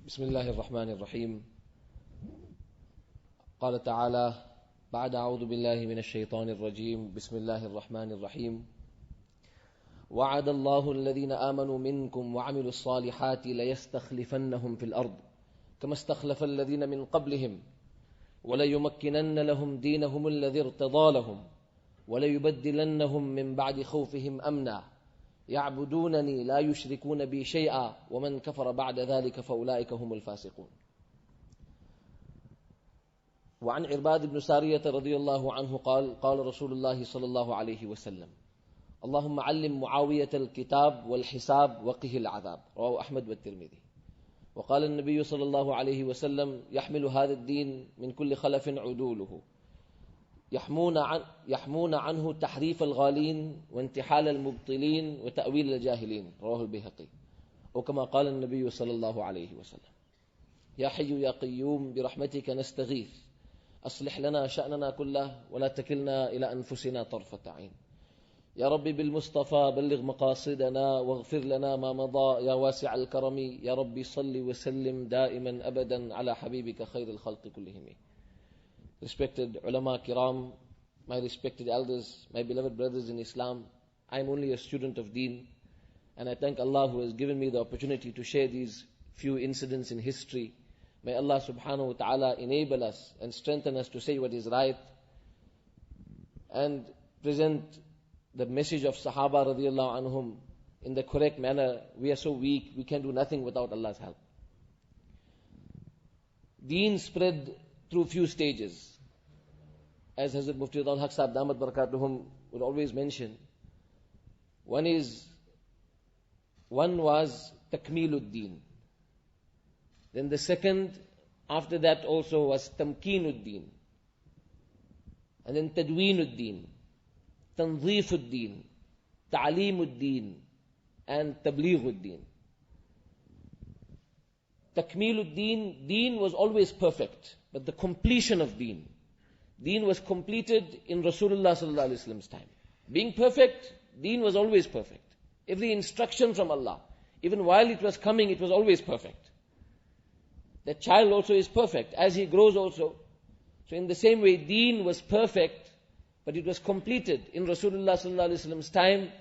بسم الله الرحمن الرحيم. قال تعالى بعد أعوذ بالله من الشيطان الرجيم بسم الله الرحمن الرحيم. وعد الله الذين آمنوا منكم وعملوا الصالحات ليستخلفنهم في الأرض كما استخلف الذين من قبلهم وليمكنن لهم دينهم الذي ارتضى لهم وليبدلنهم من بعد خوفهم أمنا يعبدونني لا يشركون بي شيئا ومن كفر بعد ذلك فأولئك هم الفاسقون. وعن عرباد بن سارية رضي الله عنه قال قال رسول الله صلى الله عليه وسلم اللهم علم معاوية الكتاب والحساب وقه العذاب. رواه أحمد والترمذي. وقال النبي صلى الله عليه وسلم يحمل هذا الدين من كل خلف عدوله يحمون عنه تحريف الغالين وانتحال المبطلين وتأويل الجاهلين. رواه البيهقي. وكما قال النبي صلى الله عليه وسلم يا حي يا قيوم برحمتك نستغيث أصلح لنا شأننا كله ولا تكلنا إلى أنفسنا طرفة عين. يا ربي بالمصطفى بلغ مقاصدنا واغفر لنا ما مضى يا واسع الكرم. يا ربي صل وسلم دائما أبدا على حبيبك خير الخلق كلهم. Respected ulama kiram, my respected elders, my beloved brothers in Islam, I am only a student of deen, and I thank Allah who has given me the opportunity to share these few incidents in history. May Allah subhanahu wa ta'ala enable us and strengthen us to say what is right and present the message of Sahaba radiallahu anhum in the correct manner. We are so weak, we can do nothing without Allah's help. Deen spread through few stages. As Hazrat Mufti Al-Haq Sahib Damat Barakatuhum would always mention, one was Takmeeluddin. Then the second, after that also was Tamkeenuddin. And then Tadweenuddin, Tanzeefuddin, Ta'aleemuddin, and Tablighuddin. Takmeeluddin, deen was always perfect, but the completion of deen was completed in Rasulullah sallallahu alaihi wasallam's time. Being perfect, deen was always perfect. Every instruction from Allah, even while it was coming, it was always perfect. That child also is perfect, as he grows also. So in the same way, deen was perfect, but it was completed in Rasulullah sallallahu alaihi wasallam's time.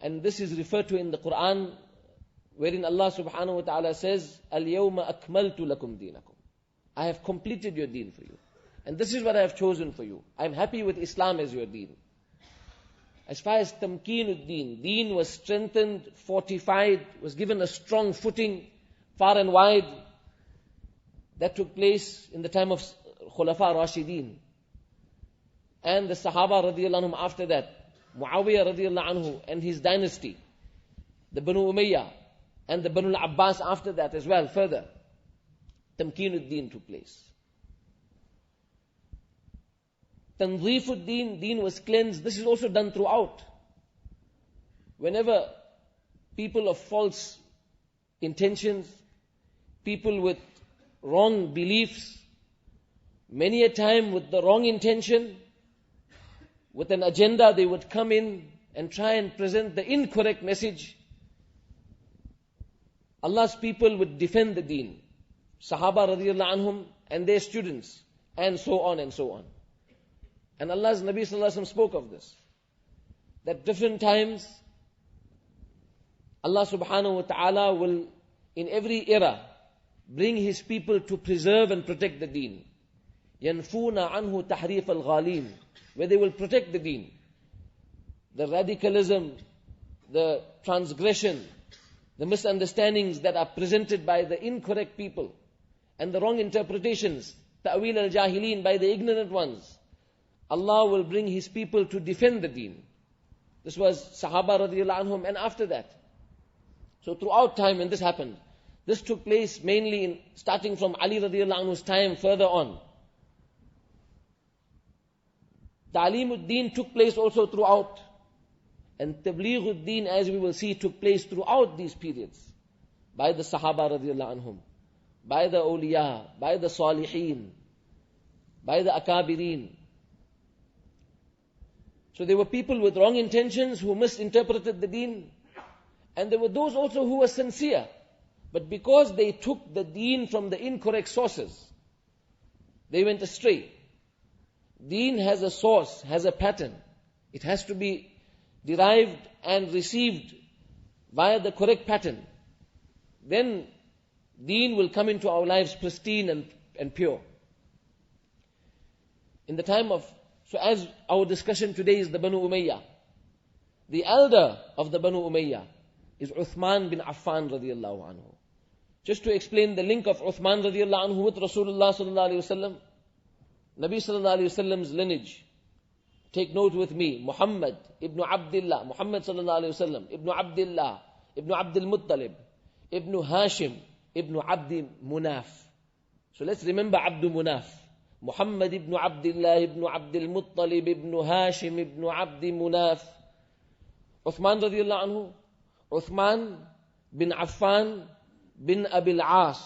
And this is referred to in the Quran, wherein Allah subhanahu wa ta'ala says, Al-yawma akmaltu lakum deenakum. I have completed your deen for you. And this is what I have chosen for you. I am happy with Islam as your deen. As far as Tamkeenuddin, deen was strengthened, fortified, was given a strong footing, far and wide. That took place in the time of Khulafa Rashideen. And the Sahaba radiallahu anhum after that, Muawiyah radiallahu anhu and his dynasty, the Banu Umayyad and the Banu Abbas after that as well, further. Tamkeenuddin took place. Tanzeefuddin, deen was cleansed. This is also done throughout. Whenever people of false intentions, people with wrong beliefs, many a time with the wrong intention, with an agenda, they would come in and try and present the incorrect message. Allah's people would defend the deen. Sahaba radiallahu anhum and their students, and so on and so on. And Allah's Nabi sallallahu alaihi wasallam spoke of this. That different times, Allah subhanahu wa ta'ala will, in every era, bring His people to preserve and protect the deen. يَنْفُونَ عَنْهُ تَحْرِيفَ الْغَالِينَ, where they will protect the deen. The radicalism, the transgression, the misunderstandings that are presented by the incorrect people, and the wrong interpretations, ta'wil al-jahilin, by the ignorant ones, Allah will bring His people to defend the deen. This was Sahaba radiallahu anhum and after that. So throughout time when this happened, this took place mainly starting from Ali radiallahu anhu's time further on. Ta'aleemuddin took place also throughout. And Tablighuddin, as we will see, took place throughout these periods. By the Sahaba radiallahu anhum, by the awliya, by the salihin, by the akabirin. So there were people with wrong intentions who misinterpreted the deen. And there were those also who were sincere. But because they took the deen from the incorrect sources, they went astray. Deen has a source, has a pattern. It has to be derived and received via the correct pattern. Then deen will come into our lives pristine and pure. In the time of, so as our discussion today is the Banu Umayyad, the elder of the Banu Umayyad is Uthman bin Affan radiyallahu anhu. Just to explain the link of Uthman radiyallahu anhu with Rasulullah sallallahu alayhi wasallam, Nabi sallallahu alayhi wasallam's lineage. Take note with me, Muhammad ibn Abdullah, Muhammad sallallahu alayhi wasallam, ibn Abdullah, ibn Abdul Muttalib, ibn Hashim, ibn Abdi Munaf. So let's remember Abdu Munaf. Muhammad ibn Abdullah, ibn Abdul Muttalib, ibn Hashim, ibn Abdi Munaf. Uthman radiyallahu anhu, Uthman bin Affan bin Abil As,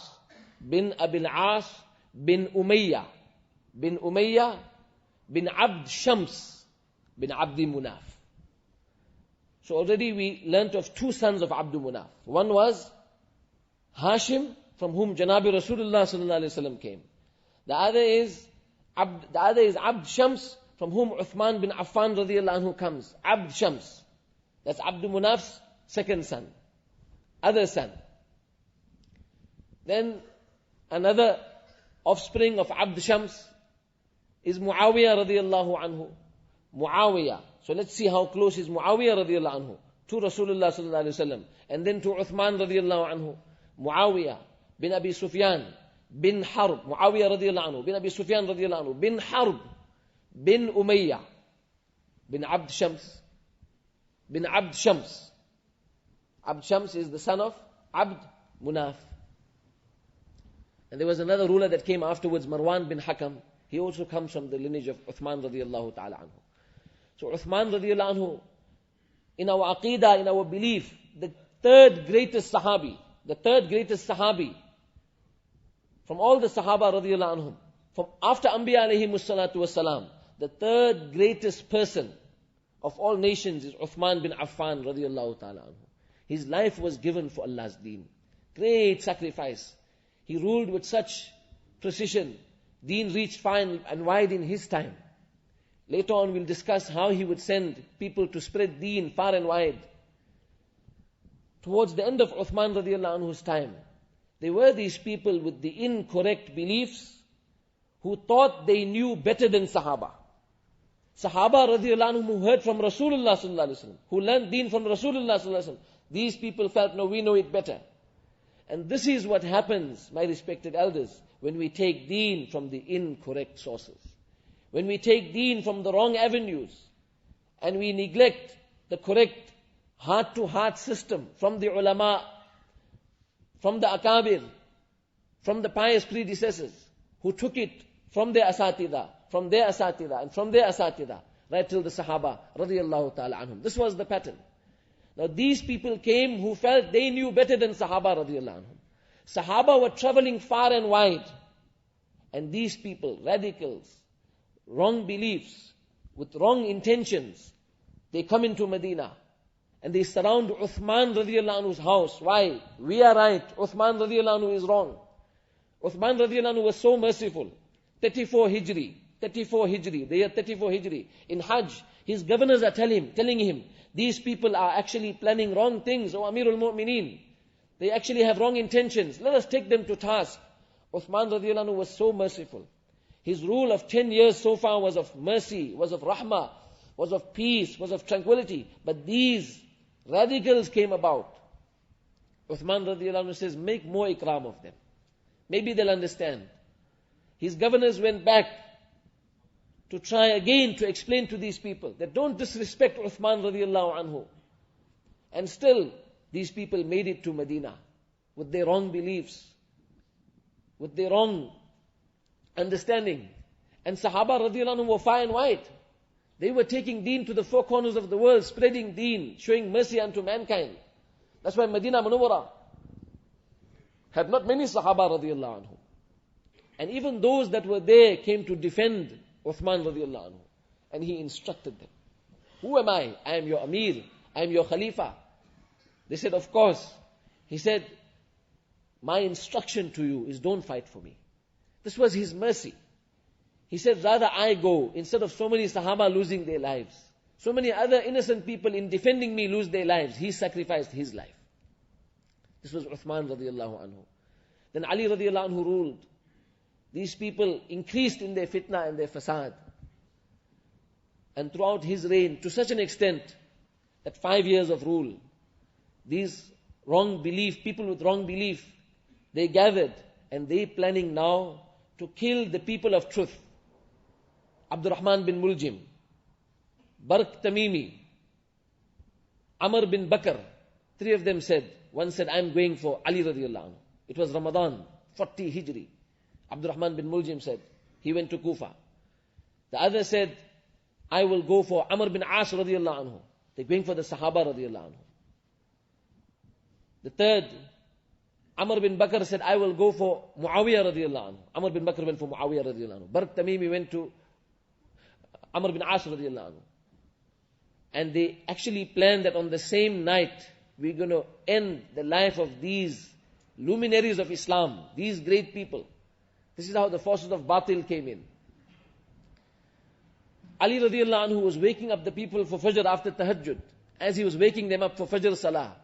bin Abil As, bin Umayyah, bin Umayyah, bin Abd Shams, bin Abdi Munaf. So already we learnt of two sons of Abdu Munaf. One was Hashim, from whom Janabi Rasulullah sallallahu alaihi wasallam came. The other is Abd Shams, from whom Uthman bin Affan radiyallahu anhu comes. Abd Shams. That's Abdu Munaf's second son, other son. Then another offspring of Abd Shams is Muawiyah radiyallahu anhu. Muawiyah. So let's see how close is Muawiyah radiyallahu anhu to Rasulullah sallallahu alaihi wasallam, and then to Uthman radiyallahu anhu. Muawiyah bin Abi Sufyan bin Harb. Muawiyah radiyallahu anhu bin Abi Sufyan radiyallahu anhu bin Harb bin Umayyah bin Abd Shams bin Abd Shams. Abd Shams is the son of Abd Munaf. And there was another ruler that came afterwards, Marwan bin Hakam. He also comes from the lineage of Uthman radiyallahu ta'ala anhu. So Uthman radiyallahu anhu, in our aqidah, in our belief, the third greatest sahabi from all the Sahaba radiyallahu anhum, from after Anbiya alayhi mussalatu wassalam, the third greatest person of all nations is Uthman bin Affan radiyallahu ta'ala anhu. His life was given for Allah's deen. Great sacrifice. He ruled with such precision. Deen reached far and wide in his time. Later on we'll discuss how he would send people to spread deen far and wide. Towards the end of Uthman radiyallahu anhu's time, there were these people with the incorrect beliefs who thought they knew better than Sahaba. Sahaba radiyallahu anhum who heard from Rasulullah sallallahu alaihi wasallam, who learned deen from Rasulullah sallallahu alaihi wasallam. These people felt, no, we know it better. And this is what happens, my respected elders, when we take deen from the incorrect sources. When we take deen from the wrong avenues, and we neglect the correct heart-to-heart system from the ulama, from the akabir, from the pious predecessors, who took it from their asatida, and from their asatida, right till the Sahaba, radiyallahu ta'ala anhum. This was the pattern. Now these people came who felt they knew better than Sahaba radiyallahu anhum. Sahaba were traveling far and wide. And these people, radicals, wrong beliefs, with wrong intentions, they come into Medina. And they surround Uthman radiyallahu anhu's house. Why? We are right. Uthman radiyallahu anhu is wrong. Uthman radiyallahu anhu was so merciful. 34 Hijri, the year 34 Hijri. In Hajj, his governors are telling him, these people are actually planning wrong things, O Amirul Mu'mineen. They actually have wrong intentions. Let us take them to task. Uthman radiyallahu anhu was so merciful. His rule of 10 years so far was of mercy, was of rahmah, was of peace, was of tranquility. But these radicals came about. Uthman radiyallahu anhu says, make more ikram of them. Maybe they'll understand. His governors went back to try again to explain to these people that don't disrespect Uthman radiyallahu anhu. And still, these people made it to Medina with their wrong beliefs, with their wrong understanding. And Sahaba radiyallahu anhu were far and wide. They were taking deen to the four corners of the world, spreading deen, showing mercy unto mankind. That's why Medina Munawwara had not many Sahaba radiyallahu anhu. And even those that were there came to defend Uthman radiyallahu anhu. And he instructed them. Who am I? I am your Amir. I am your Khalifa. They said, of course. He said, my instruction to you is don't fight for me. This was his mercy. He said, rather I go, instead of so many Sahaba losing their lives, so many other innocent people in defending me lose their lives, he sacrificed his life. This was Uthman radiallahu anhu. Then Ali radiallahu anhu ruled. These people increased in their fitna and their fasad. And throughout his reign, to such an extent that 5 years of rule, these people with wrong belief, they gathered and they planning now to kill the people of truth. Abdurrahman bin Muljim, Barq Tamimi, Amr bin Bakr, 3 of them said, one said, I'm going for Ali radiallahu anhu. It was Ramadan, 40 Hijri. Abdurrahman bin Muljim said, he went to Kufa. The other said, I will go for Amr bin As radiallahu anhu. They're going for the Sahabar radiallahu anhu. The third, Amr bin Bakr said, I will go for Muawiyah radiallahu anhu. Amr bin Bakr went for Muawiyah radiallahu anhu. Barq Tamimi went to Amr bin As radiallahu anhu. And they actually planned that on the same night, we're going to end the life of these luminaries of Islam, these great people. This is how the forces of Batil came in. Ali radiallahu anhu was waking up the people for Fajr after Tahajjud. As he was waking them up for Fajr Salah,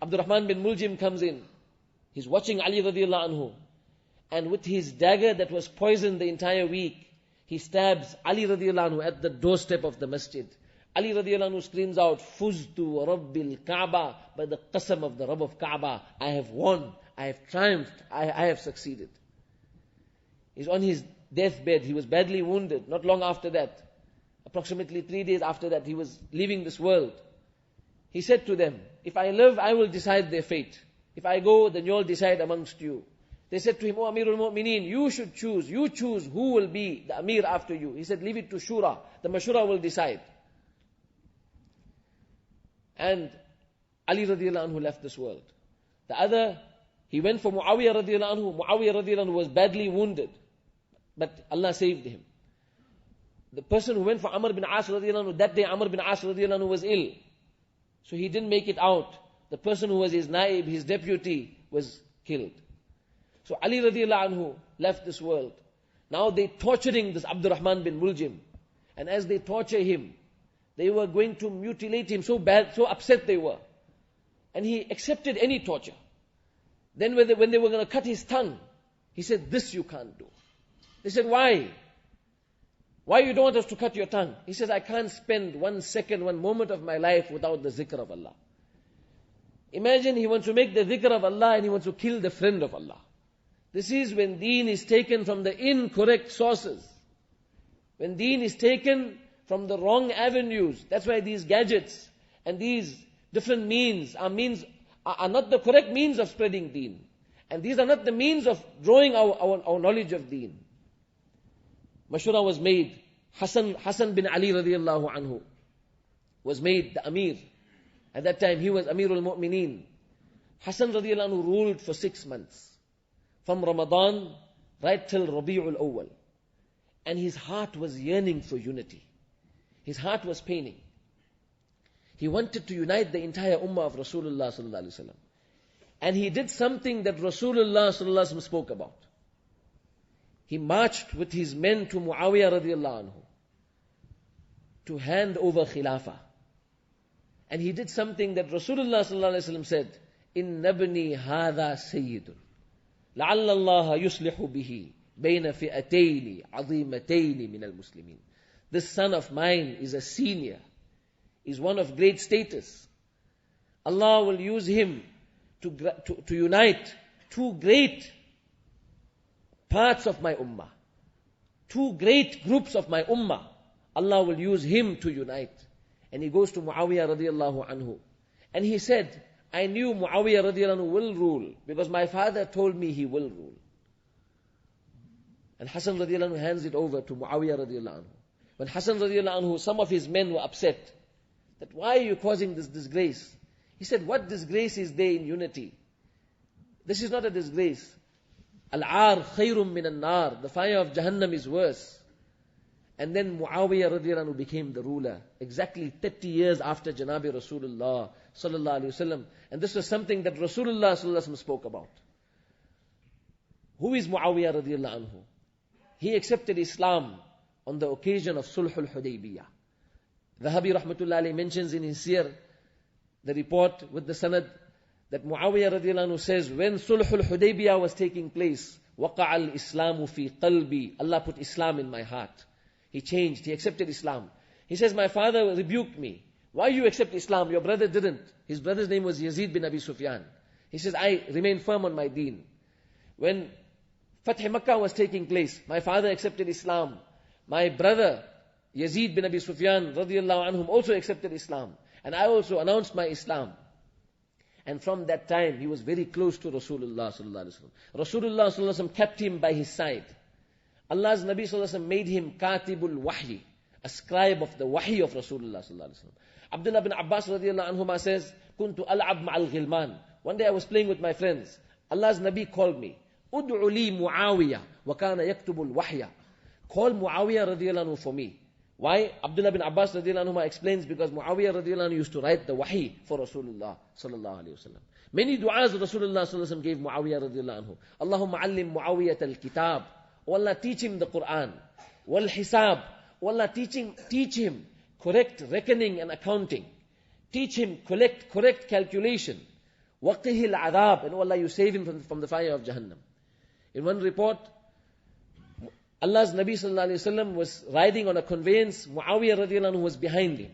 Abdurrahman bin Muljim comes in. He's watching Ali radiallahu anhu. And with his dagger that was poisoned the entire week, he stabs Ali radiallahu anhu at the doorstep of the masjid. Ali radiallahu anhu screams out, Fuztu Rabbil Kaaba, by the qasam of the Rabb of Kaaba, I have won, I have triumphed, I have succeeded. He's on his deathbed, he was badly wounded. Not long after that, approximately 3 days after that, he was leaving this world. He said to them, if I live, I will decide their fate. If I go, then you all decide amongst you. They said to him, O Amirul Mu'mineen, you should choose. You choose who will be the Amir after you. He said, leave it to Shura. The Mashura will decide. And Ali radiallahu anhu left this world. The other, he went for Muawiyah radiallahu anhu. Muawiyah radiallahu anhu was badly wounded, but Allah saved him. The person who went for Amr bin As radiallahu anhu, that day Amr bin As radiallahu anhu was ill. So he didn't make it out. The person who was his naib, his deputy, was killed. So Ali radiallahu anhu left this world. Now they're torturing this Abdurrahman bin Muljim. And as they torture him, they were going to mutilate him so bad, so upset they were. And he accepted any torture. Then when they were going to cut his tongue, he said, this you can't do. They said, why? Why you don't want us to cut your tongue? He says, I can't spend 1 second, 1 moment of my life without the zikr of Allah. Imagine he wants to make the zikr of Allah and he wants to kill the friend of Allah. This is when deen is taken from the incorrect sources. When deen is taken from the wrong avenues. That's why these gadgets and these different means are not the correct means of spreading deen. And these are not the means of drawing our knowledge of deen. Mashura was made. Hassan bin Ali radiallahu anhu was made the Amir. At that time he was Amirul Mu'mineen. Hassan radiallahu anhu ruled for 6 months. From Ramadan right till Rabi'ul Awwal. And his heart was yearning for unity. His heart was paining. He wanted to unite the entire ummah of Rasulullah. And he did something that Rasulullah spoke about. He marched with his men to Muawiyah radiallahu anhu to hand over Khilafah. And he did something that Rasulullah said, Inna ibni hadha sayyidun. لعل الله يصلح به بين فئتين عظيمتين من المسلمين. This son of mine is a senior, is one of great status. Allah will use him to unite 2 great parts of my ummah. 2 great groups of my ummah. Allah will use him to unite. And he goes to Muawiyah radiallahu anhu. And he said, I knew Muawiyah radiallahu anhu will rule because my father told me he will rule. And Hassan radiallahu anhu hands it over to Muawiyah radiallahu anhu. When Hassan radiallahu anhu, some of his men were upset that why are you causing this disgrace? He said, what disgrace is there in unity? This is not a disgrace. Al-ar khayrum min an-nar. The fire of Jahannam is worse. And then Muawiyah radiallahu anhu became the ruler, exactly 30 years after Janabi Rasulullah sallallahu alaihi wasallam. And this was something that Rasulullah sallallahu alaihi wasallam spoke about. Who is Muawiyah radiallahu anhu? He accepted Islam on the occasion of Sulhul Hudaybiyah. Dhahabi rahmatullahi alayhi mentions in his seer, the report with the sanad, that Muawiyah radiallahu anhu says, when Sulhul Hudaybiyah was taking place, وَقَعَ الْإِسْلَامُ فِي قَلْبِي, Allah put Islam in my heart. He changed, he accepted Islam. He says, my father rebuked me. Why you accept Islam? Your brother didn't. His brother's name was Yazid bin Abi Sufyan. He says, I remain firm on my deen. When Fath Makkah was taking place, my father accepted Islam. My brother, Yazid bin Abi Sufyan radiallahu anhum, also accepted Islam. And I also announced my Islam. And from that time, he was very close to Rasulullah sallallahu alaihi wasallam. Rasulullah sallallahu alaihi wasallam kept him by his side. Allah's Nabi sallallahu alaihi wasallam made him katibul wahyi, a scribe of the wahi of Rasulullah sallallahu alaihi wasallam. Abdullah bin Abbas radiallahu anhuma says, kuntu al'ab ma'al ghilman. One day I was playing with my friends. Allah's Nabi called me. Ud'u li Muawiyah wa kana yaktubul wahya. Call Muawiyah radiallahu anhu for me. Why? Abdullah bin Abbas radiallahu anhu explains, because Muawiyah radiallahu anhu used to write the wahi for Rasulullah sallallahu alayhi wasallam. Many du'as Rasulullah sallallahu alayhi wasallam gave Muawiyah radiallahu anhu. Allahumma allim Muawiyat al-kitab. O Allah, teach him the Quran. Wal hisab. O Allah, teach him correct reckoning and accounting. Teach him correct calculation. Waqihil adab. And O Allah, you save him from the fire of Jahannam. In one report, Allah's Nabi sallallahu alayhi wasallam was riding on a conveyance. Muawiyah radiallahu anhu was behind him.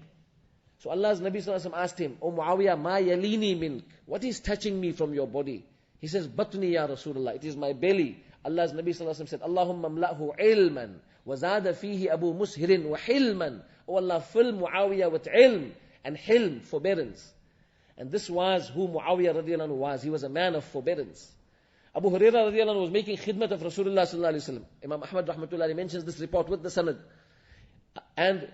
So Allah's Nabi sallallahu alayhi wasallam asked him, O Muawiyah, ma yalini mink? What is touching me from your body? He says, Batni ya Rasulullah. It is my belly. Allah's Nabi sallallahu alayhi wasallam said, Allahumma mla'hu ilman, wa zada fihi abu mushirin wa hilman. O Allah, fill Muawiyah with ilm and hilm, forbearance. And this was who Muawiyah radiallahu anhu was. He was a man of forbearance. Abu Hurairah radiallahu anhu was making khidmat of Rasulullah sallallahu alayhi wasallam. Imam Ahmad rahmatullahi mentions this report with the sanad. And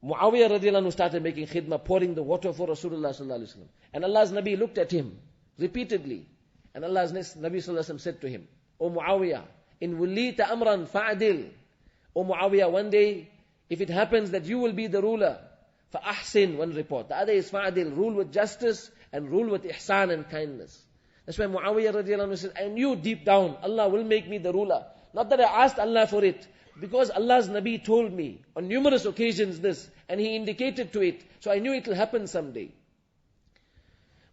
Muawiyah radiallahu anhu started making khidmah, pouring the water for Rasulullah sallallahu alayhi wasallam. And Allah's Nabi looked at him repeatedly. And Allah's Nabi sallallahu alayhi wasallam said to him, O Muawiyah, in wulita amran fa'adil. O Muawiyah, one day, if it happens that you will be the ruler, fa'ahsin, one report. The other is fa'adil, rule with justice and rule with ihsan and kindness. That's why Muawiyah radiallahu anhu says, I knew deep down, Allah will make me the ruler. Not that I asked Allah for it, because Allah's Nabi told me on numerous occasions this, and He indicated to it, so I knew it will happen someday.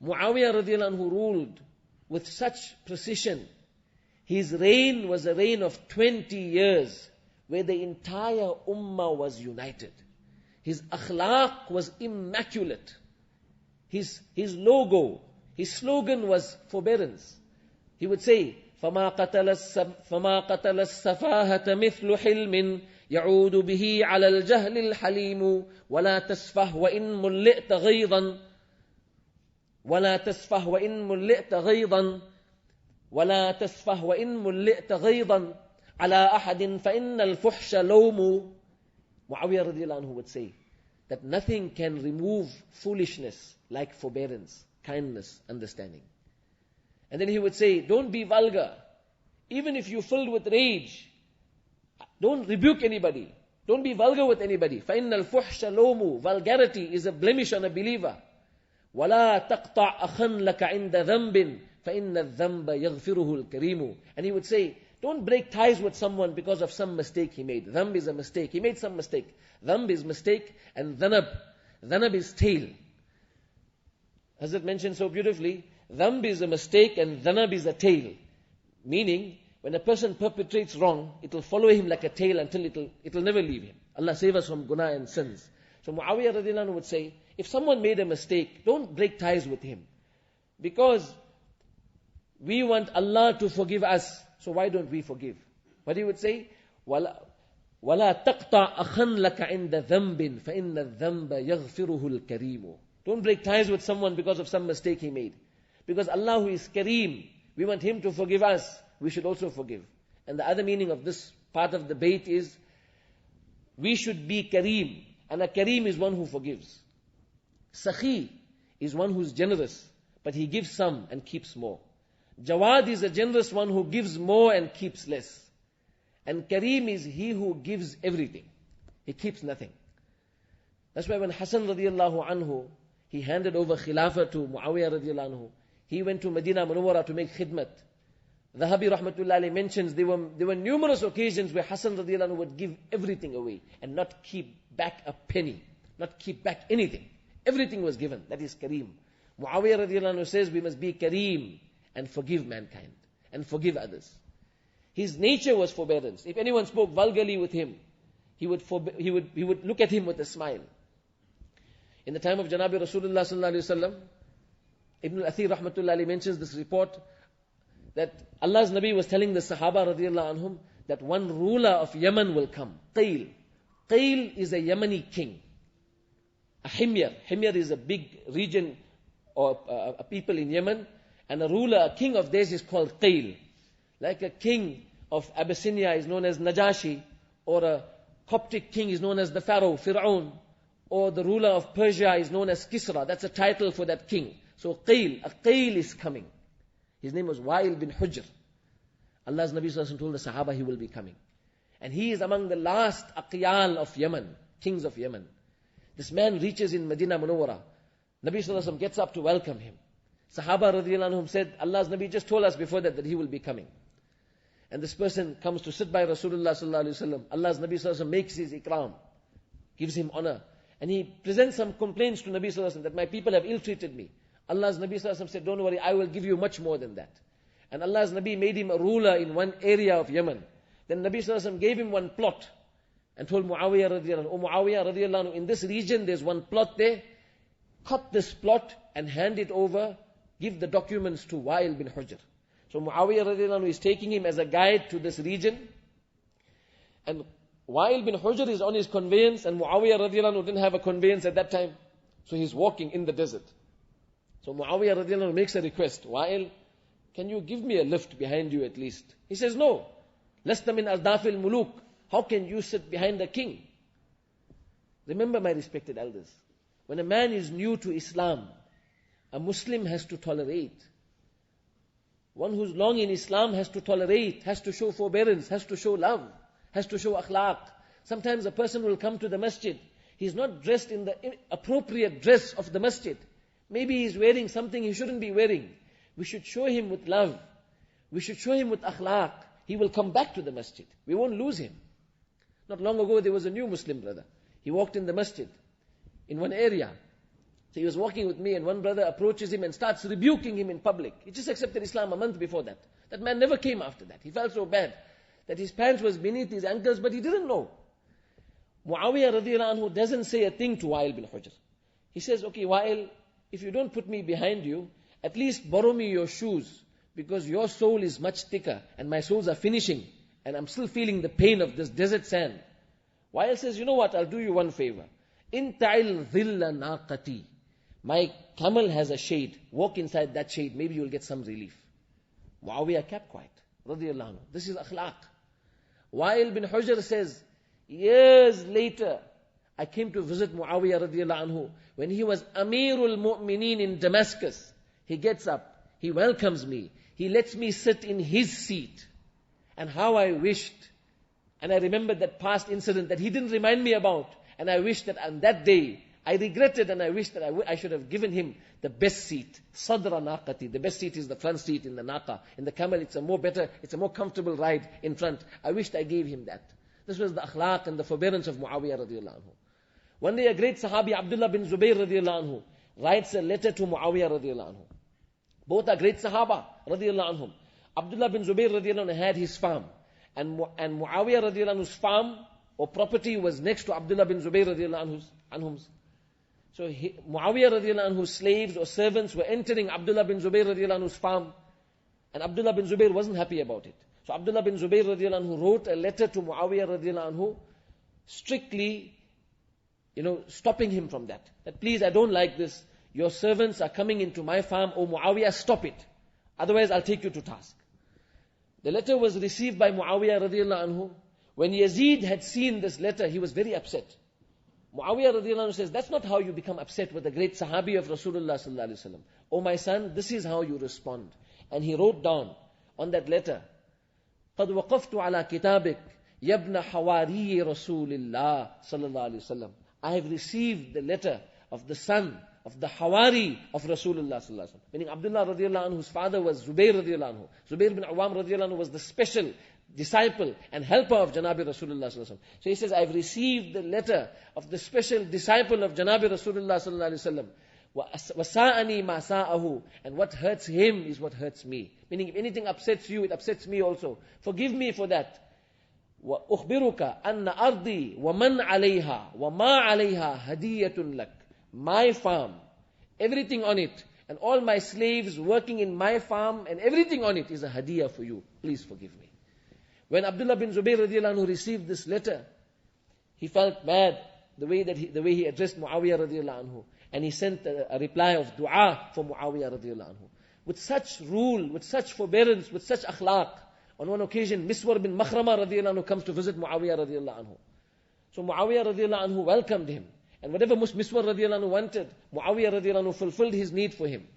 Muawiyah radiallahu anhu ruled with such precision. His reign was a reign of 20 years, where the entire ummah was united. His akhlaq was immaculate. His logo, his slogan was forbearance. He would say, فَمَا قَتَلَ السَّفَاهَةَ مِثْلُ حِلْمٍ يَعُودُ بِهِ عَلَى الْجَهْلِ الْحَلِيمُ وَلَا تَسْفَهْ وَإِن مُلِّئْتَ غَيْضًا وَلَا تَسْفَهْ وَإِن مُلِّئْتَ غَيْضًا وَلَا تَسْفَهْ وَإِن مُلِّئْتَ غَيْضًا عَلَى أَحَدٍ فَإِنَّ الْفُحْشَ لَوْمُ. Muawiyah radiallahu anhu would say that nothing can remove foolishness like forbearance, kindness, understanding. And then he would say, don't be vulgar. Even if you're filled with rage, don't rebuke anybody. Don't be vulgar with anybody. فَإِنَّ الْفُحْشَ لَوْمُ. Vulgarity is a blemish on a believer. وَلَا تَقْطَعْ أَخًا لَكَ عِنْدَ ذَنْبٍ فَإِنَّ الذَّنْبَ يَغْفِرُهُ الْكَرِيمُ. And he would say, don't break ties with someone because of some mistake he made. Dhanb is a mistake. He made some mistake. Dhanb is mistake, and dhanab is tail. As it mentioned so beautifully, dhanb is a mistake and dhanab is a tail. Meaning, when a person perpetrates wrong, it will follow him like a tail until it will never leave him. Allah save us from guna and sins. So Muawiyah radiallahu anhu would say, if someone made a mistake, don't break ties with him. Because we want Allah to forgive us, so why don't we forgive? What he would say, وَلَا تَقْطَعْ أَخًا لَكَ عِنْدَ ذَنْبٍ فَإِنَّ الذَّنْبَ يَغْفِرُهُ الْكَرِيمُ. Don't break ties with someone because of some mistake he made. Because Allah who is Kareem, we want Him to forgive us, we should also forgive. And the other meaning of this part of the bait is, we should be Kareem, and a Kareem is one who forgives. Sakhi is one who is generous, but he gives some and keeps more. Jawad is a generous one who gives more and keeps less. And Kareem is he who gives everything. He keeps nothing. That's why when Hassan radiallahu anhu, he handed over Khilafah to Muawiyah radiallahu anhu, he went to Medina Munawwara to make khidmat. Dhahabi rahmatullahi alayhi mentions there were numerous occasions where Hassan radiallahu anhu would give everything away and not keep back a penny, not keep back anything. Everything was given. That is Kareem. Muawiyah radiallahu anhu says we must be Kareem and forgive mankind and forgive others. His nature was forbearance. If anyone spoke vulgarly with him, he would look at him with a smile. In the time of Janabi Rasulullah, Ibn al-Athir rahmatullahi alayhi mentions this report that Allah's Nabi was telling the Sahaba radiallahu anhum that one ruler of Yemen will come. Qail. Qail is a Yemeni king. A Himyar. Himyar is a big region or a people in Yemen. And a ruler, a king of theirs is called Qail. Like a king of Abyssinia is known as Najashi, or a Coptic king is known as the Pharaoh, Fir'aun, or the ruler of Persia is known as Kisra. That's a title for that king. So Qail, a Qail is coming. His name was Wa'il bin Hujr. Allah's Nabi Sallallahu Alaihi Wasallam told the Sahaba he will be coming. And he is among the last aqyal of Yemen, kings of Yemen. This man reaches in Medina Munawwara. Nabi Sallallahu Alaihi Wasallam gets up to welcome him. Sahaba radiallahu anhum said, Allah's Nabi just told us before that he will be coming. And this person comes to sit by Rasulullah Sallallahu Alaihi Wasallam. Allah's Nabi Sallallahu Alaihi Wasallam makes his ikram, gives him honor. And he presents some complaints to Nabi Sallallahu Alaihi Wasallam that my people have ill-treated me. Allah's Nabi Sallallahu Alaihi Wasallam said, don't worry, I will give you much more than that. And Allah's Nabi made him a ruler in one area of Yemen. Then Nabi Sallallahu Alaihi Wasallam gave him one plot and told Muawiyah radiallahu anhu, O Muawiyah radiallahu anhu, in this region there's one plot there. Cut this plot and hand it over. Give the documents to Wa'il bin Hujr. So Muawiyah radiallahu anhu is taking him as a guide to this region. And Wa'il bin Hujr is on his conveyance, and Muawiyah radiallahu anhu didn't have a conveyance at that time. So he's walking in the desert. So Muawiyah radiallahu anhu makes a request. Wa'il, can you give me a lift behind you at least? He says, no. Lasta min azdafil muluk. How can you sit behind a king? Remember, my respected elders, when a man is new to Islam, a Muslim has to tolerate. One who's long in Islam has to tolerate, has to show forbearance, has to show love, has to show akhlaq. Sometimes a person will come to the masjid. He's not dressed in the appropriate dress of the masjid. Maybe he's wearing something he shouldn't be wearing. We should show him with love. We should show him with akhlaq. He will come back to the masjid. We won't lose him. Not long ago there was a new Muslim brother. He walked in the masjid in one area. So he was walking with me, and one brother approaches him and starts rebuking him in public. He just accepted Islam a month before that. That man never came after that. He felt so bad that his pants was beneath his ankles, but he didn't know. Muawiyah radiallahu anhu doesn't say a thing to Wa'il bin Hujr. He says, okay, Wa'il, if you don't put me behind you, at least borrow me your shoes, because your sole is much thicker and my soles are finishing and I'm still feeling the pain of this desert sand. Wa'il says, you know what, I'll do you one favor. Inta'il dhilla naqati. My camel has a shade. Walk inside that shade. Maybe you'll get some relief. Muawiyah kept quiet. Radiyallahu anhu. This is akhlaq. Wa'il bin Hujr says, years later, I came to visit Muawiyah radiyallahu anhu when he was Amirul Mu'mineen in Damascus. He gets up. He welcomes me. He lets me sit in his seat. And how I wished. And I remembered that past incident that he didn't remind me about. And I wished that on that day, I regretted and I wished that I should have given him the best seat. Sadra naqati. The best seat is the front seat in the naqa. In the camel, it's a more comfortable ride in front. I wished I gave him that. This was the akhlaq and the forbearance of Muawiyah radiallahu anhu. One day a great Sahabi, Abdullah bin Zubayr radiallahu anhu, writes a letter to Muawiyah radiallahu anhu. Both are great Sahaba radiallahu anhum. Abdullah bin Zubayr radiallahu anhu had his farm. And Muawiyah radiallahu anhu's farm or property was next to Abdullah bin Zubayr radiallahu anhum's. So Muawiyah radiallahu anhu's slaves or servants were entering Abdullah bin Zubayr radiallahu anhu's farm. And Abdullah bin Zubayr wasn't happy about it. So Abdullah bin Zubayr radiallahu anhu wrote a letter to Muawiyah radiallahu anhu, strictly, stopping him from that. That please, I don't like this. Your servants are coming into my farm. O Muawiyah, stop it. Otherwise I'll take you to task. The letter was received by Muawiyah radiallahu anhu. When Yazid had seen this letter, he was very upset. Muawiyah radiallahu anhu says, that's not how you become upset with the great Sahabi of Rasulullah sallallahu alaihi wasallam. Oh my son, this is how you respond. And he wrote down on that letter, قَدْ وَقَفْتُ عَلَى كِتَابِكَ يَبْنَ حَوَارِيِّ رَسُولِ اللَّهِ sallallahu alaihi wasallam. I have received the letter of the son of the Hawari of Rasulullah ﷺ. Meaning Abdullah radiallahu anhu's father was Zubair radiallahu anhu. Zubair bin Awam radiallahu anhu was the special disciple and helper of Janabi Rasulullah ﷺ. So he says, I've received the letter of the special disciple of Janabi Rasulullah ﷺ. وَسَاءَنِي مَا سَاءَهُ. And what hurts him is what hurts me. Meaning if anything upsets you, it upsets me also. Forgive me for that. وَأُخْبِرُكَ أَنَّ أَرْضِي وَمَنْ عَلَيْهَا وَمَا عَلَيْهَا هَدِيَّةٌ لَكَ. My farm, everything on it, and all my slaves working in my farm, and everything on it is a hadiyah for you. Please forgive me. When Abdullah bin Zubayr radiallahu anhu received this letter, he felt bad the way he addressed Muawiyah radiallahu anhu, and he sent a reply of dua for Muawiyah radiallahu anhu. With such rule, with such forbearance, with such akhlaq. On one occasion, Miswar bin Makhrama radiallahu anhu comes to visit Muawiyah radiallahu anhu. So Muawiyah radiallahu anhu welcomed him. And whatever Miswar radiallahu anhu wanted, Muawiyah radiallahu anhu fulfilled his need for him.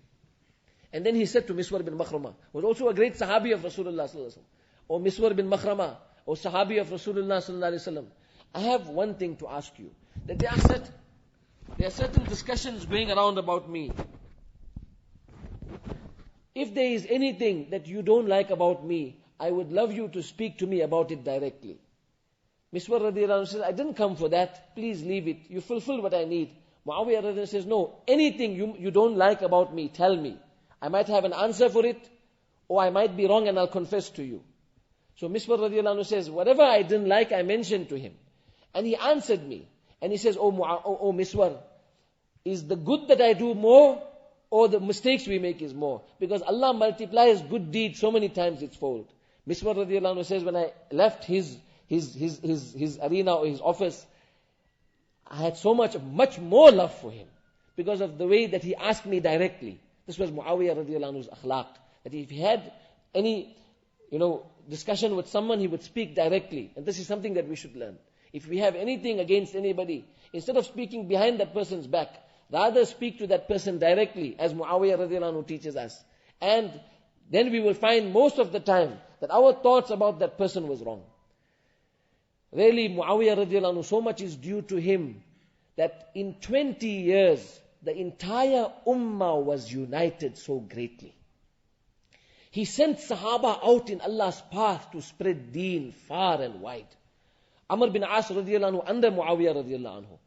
And then he said to Miswar bin Makhrama, was also a great Sahabi of Rasulullah ﷺ, or Miswar bin Makhrama, or Sahabi of Rasulullah ﷺ, I have one thing to ask you. That there are certain discussions going around about me. If there is anything that you don't like about me, I would love you to speak to me about it directly. Miswar radiallahu anhu says, I didn't come for that. Please leave it. You fulfill what I need. Muawiyah radiallahu anhu says, no, anything you don't like about me, tell me. I might have an answer for it, or I might be wrong and I'll confess to you. So Miswar radiallahu anhu says, whatever I didn't like, I mentioned to him. And he answered me. And he says, oh Miswar, is the good that I do more, or the mistakes we make is more? Because Allah multiplies good deeds so many times it's fold. Miswar radiallahu anhu says, when I left his arena or his office, I had much more love for him because of the way that he asked me directly. This was Muawiyah radiallahu anhu's akhlaq. That if he had any, discussion with someone, he would speak directly. And this is something that we should learn. If we have anything against anybody, instead of speaking behind that person's back, rather speak to that person directly, as Muawiyah radiallahu anhu teaches us. And then we will find most of the time that our thoughts about that person was wrong. Really, Muawiyah radiallahu anhu, so much is due to him that in 20 years, the entire ummah was united so greatly. He sent Sahaba out in Allah's path to spread deen far and wide. Amr bin As radiallahu anhu under Muawiyah radiallahu anhu.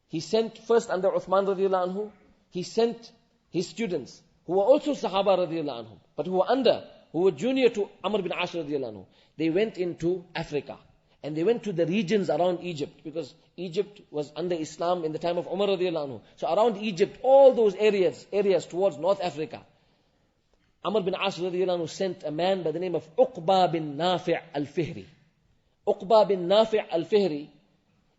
He sent first under Uthman radiallahu anhu, he sent his students, who were also Sahaba radiallahu anhu, but who were junior to Amr bin As radiallahu anhu. They went into Africa. And they went to the regions around Egypt, because Egypt was under Islam in the time of Umar radiallahu anhu. So around Egypt, all those areas towards North Africa. Amr bin As radiallahu anhu sent a man by the name of Uqba bin Nafi' al-Fihri. Uqba bin Nafi' al-Fihri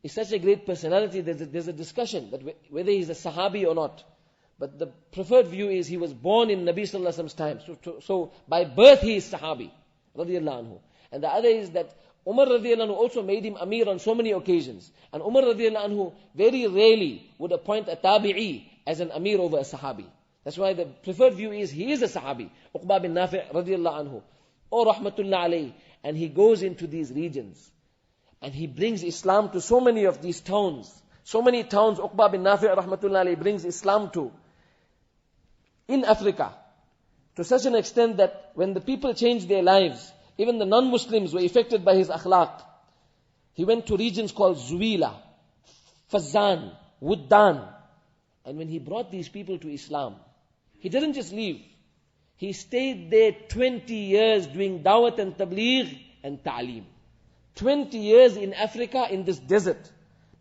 is such a great personality. There's a discussion that whether he's a Sahabi or not. But the preferred view is he was born in Nabi sallallahu alaihi wasallam's time. So by birth he is Sahabi radiallahu anhu. And the other is that Umar radiallahu anhu also made him Amir on so many occasions. And Umar radiallahu anhu very rarely would appoint a Tabi'i as an Amir over a Sahabi. That's why the preferred view is he is a Sahabi. Uqba bin Nafi' radiallahu anhu. Oh rahmatullah alayhi. And he goes into these regions. And he brings Islam to so many of these towns. So many towns Uqba bin Nafi' rahmatullah alayhi brings Islam to. In Africa. To such an extent that when the people changed their lives, even the non-Muslims were affected by his akhlaq. He went to regions called Zuwila, Fazan, Wuddan. And when he brought these people to Islam, he didn't just leave. He stayed there 20 years doing dawat and tabligh and ta'aleem. 20 years in Africa in this desert.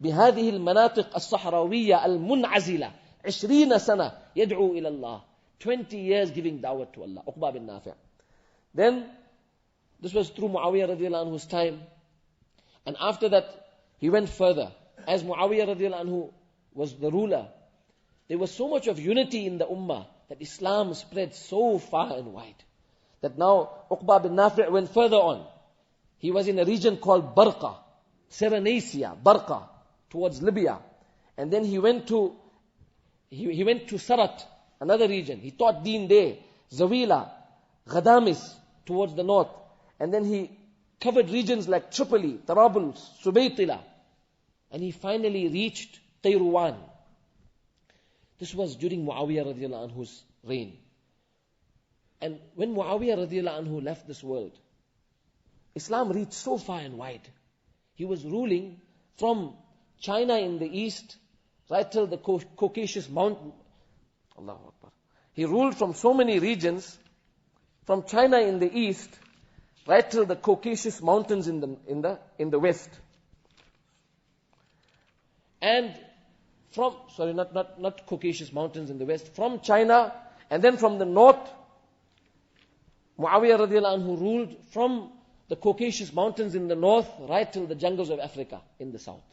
بهذه المناطق الصحراوية المنعزلة 20 سنة يدعو إلى الله. 20 years giving dawat to Allah. Uqba bin Nafi'. Then, this was through Muawiyah radiallahu anhu's time. And after that, he went further. As Muawiyah radiallahu anhu was the ruler, there was so much of unity in the ummah that Islam spread so far and wide. That now Uqba bin Nafi' went further on. He was in a region called Barqa, Cyrenaica, Barqa, towards Libya. And then he went to Sarat, another region. He taught deen there. Zawila, Ghadamis, towards the north. And then he covered regions like Tripoli, Tarabulus, Subaytila. And he finally reached Qayrouan. This was during Muawiyah radiallahu anhu's reign. And when Muawiyah radiallahu anhu left this world, Islam reached so far and wide. He was ruling from China in the east, right till the Caucasus Mountain. Allahu Akbar. He ruled from so many regions, from China in the east, right till the Caucasus Mountains in the west. And from, not Caucasus Mountains in the west, from China, and then from the north, Muawiyah radiallahu anhu ruled from the Caucasus Mountains in the north, right till the jungles of Africa in the south.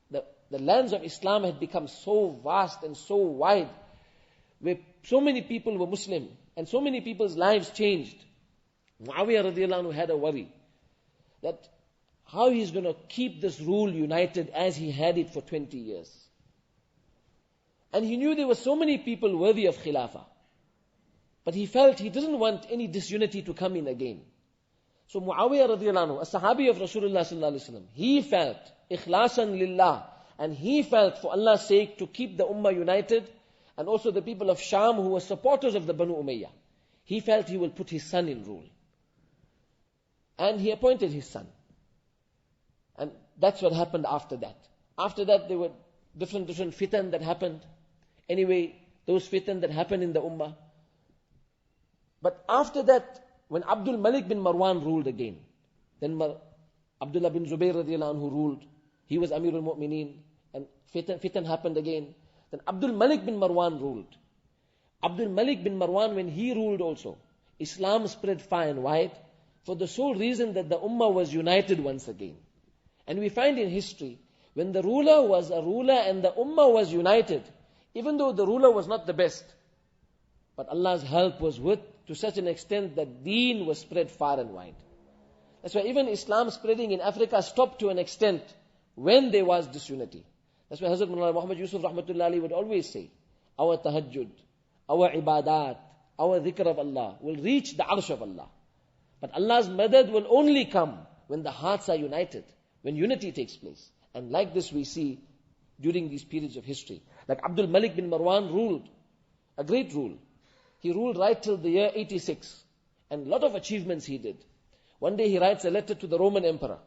The lands of Islam had become so vast and so wide, where so many people were Muslim, and so many people's lives changed. Muawiyah radiallahu anhu had a worry, that how he's going to keep this rule united as he had it for 20 years. And he knew there were so many people worthy of Khilafah. But he felt he didn't want any disunity to come in again. So Muawiyah radiallahu anhu, a Sahabi of Rasulullah, he felt ikhlasan lillah, and he felt for Allah's sake to keep the ummah united, and also the people of Sham who were supporters of the Banu Umayyad. He felt he will put his son in rule. And he appointed his son. And that's what happened after that. After that there were different fitan that happened. Anyway, those fitan that happened in the ummah. But after that, when Abdul Malik bin Marwan ruled again, then Abdullah bin Zubayr radiallahu anhu ruled. He was Amirul Mu'mineen, and fitan happened again. Then Abdul Malik bin Marwan ruled. Abdul Malik bin Marwan, when he ruled also, Islam spread far and wide for the sole reason that the ummah was united once again. And we find in history, when the ruler was a ruler and the ummah was united, even though the ruler was not the best, but Allah's help was with to such an extent that deen was spread far and wide. That's why even Islam spreading in Africa stopped to an extent when there was disunity. That's why Hazrat Muhammad Yusuf rahmatullahi would always say, our tahajjud, our ibadat, our dhikr of Allah will reach the arsh of Allah. But Allah's madad will only come when the hearts are united, when unity takes place. And like this we see during these periods of history. Like Abdul Malik bin Marwan ruled, a great rule. He ruled right till the year 86. And a lot of achievements he did. One day he writes a letter to the Roman emperor.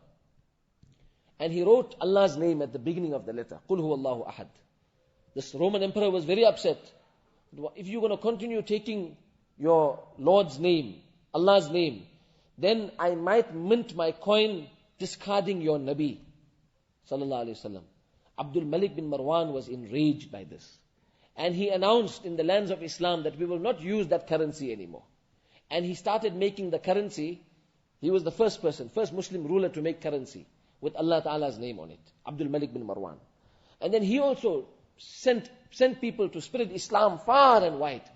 And he wrote Allah's name at the beginning of the letter. Qul huwallahu ahad. This Roman emperor was very upset. If you're going to continue taking your Lord's name, Allah's name, then I might mint my coin discarding your Nabi. Sallallahu Alaihi Wasallam. Abdul Malik bin Marwan was enraged by this. And he announced in the lands of Islam that we will not use that currency anymore. And he started making the currency. He was the first Muslim ruler to make currency with Allah Ta'ala's name on it. Abdul Malik bin Marwan. And then he also sent people to spread Islam far and wide.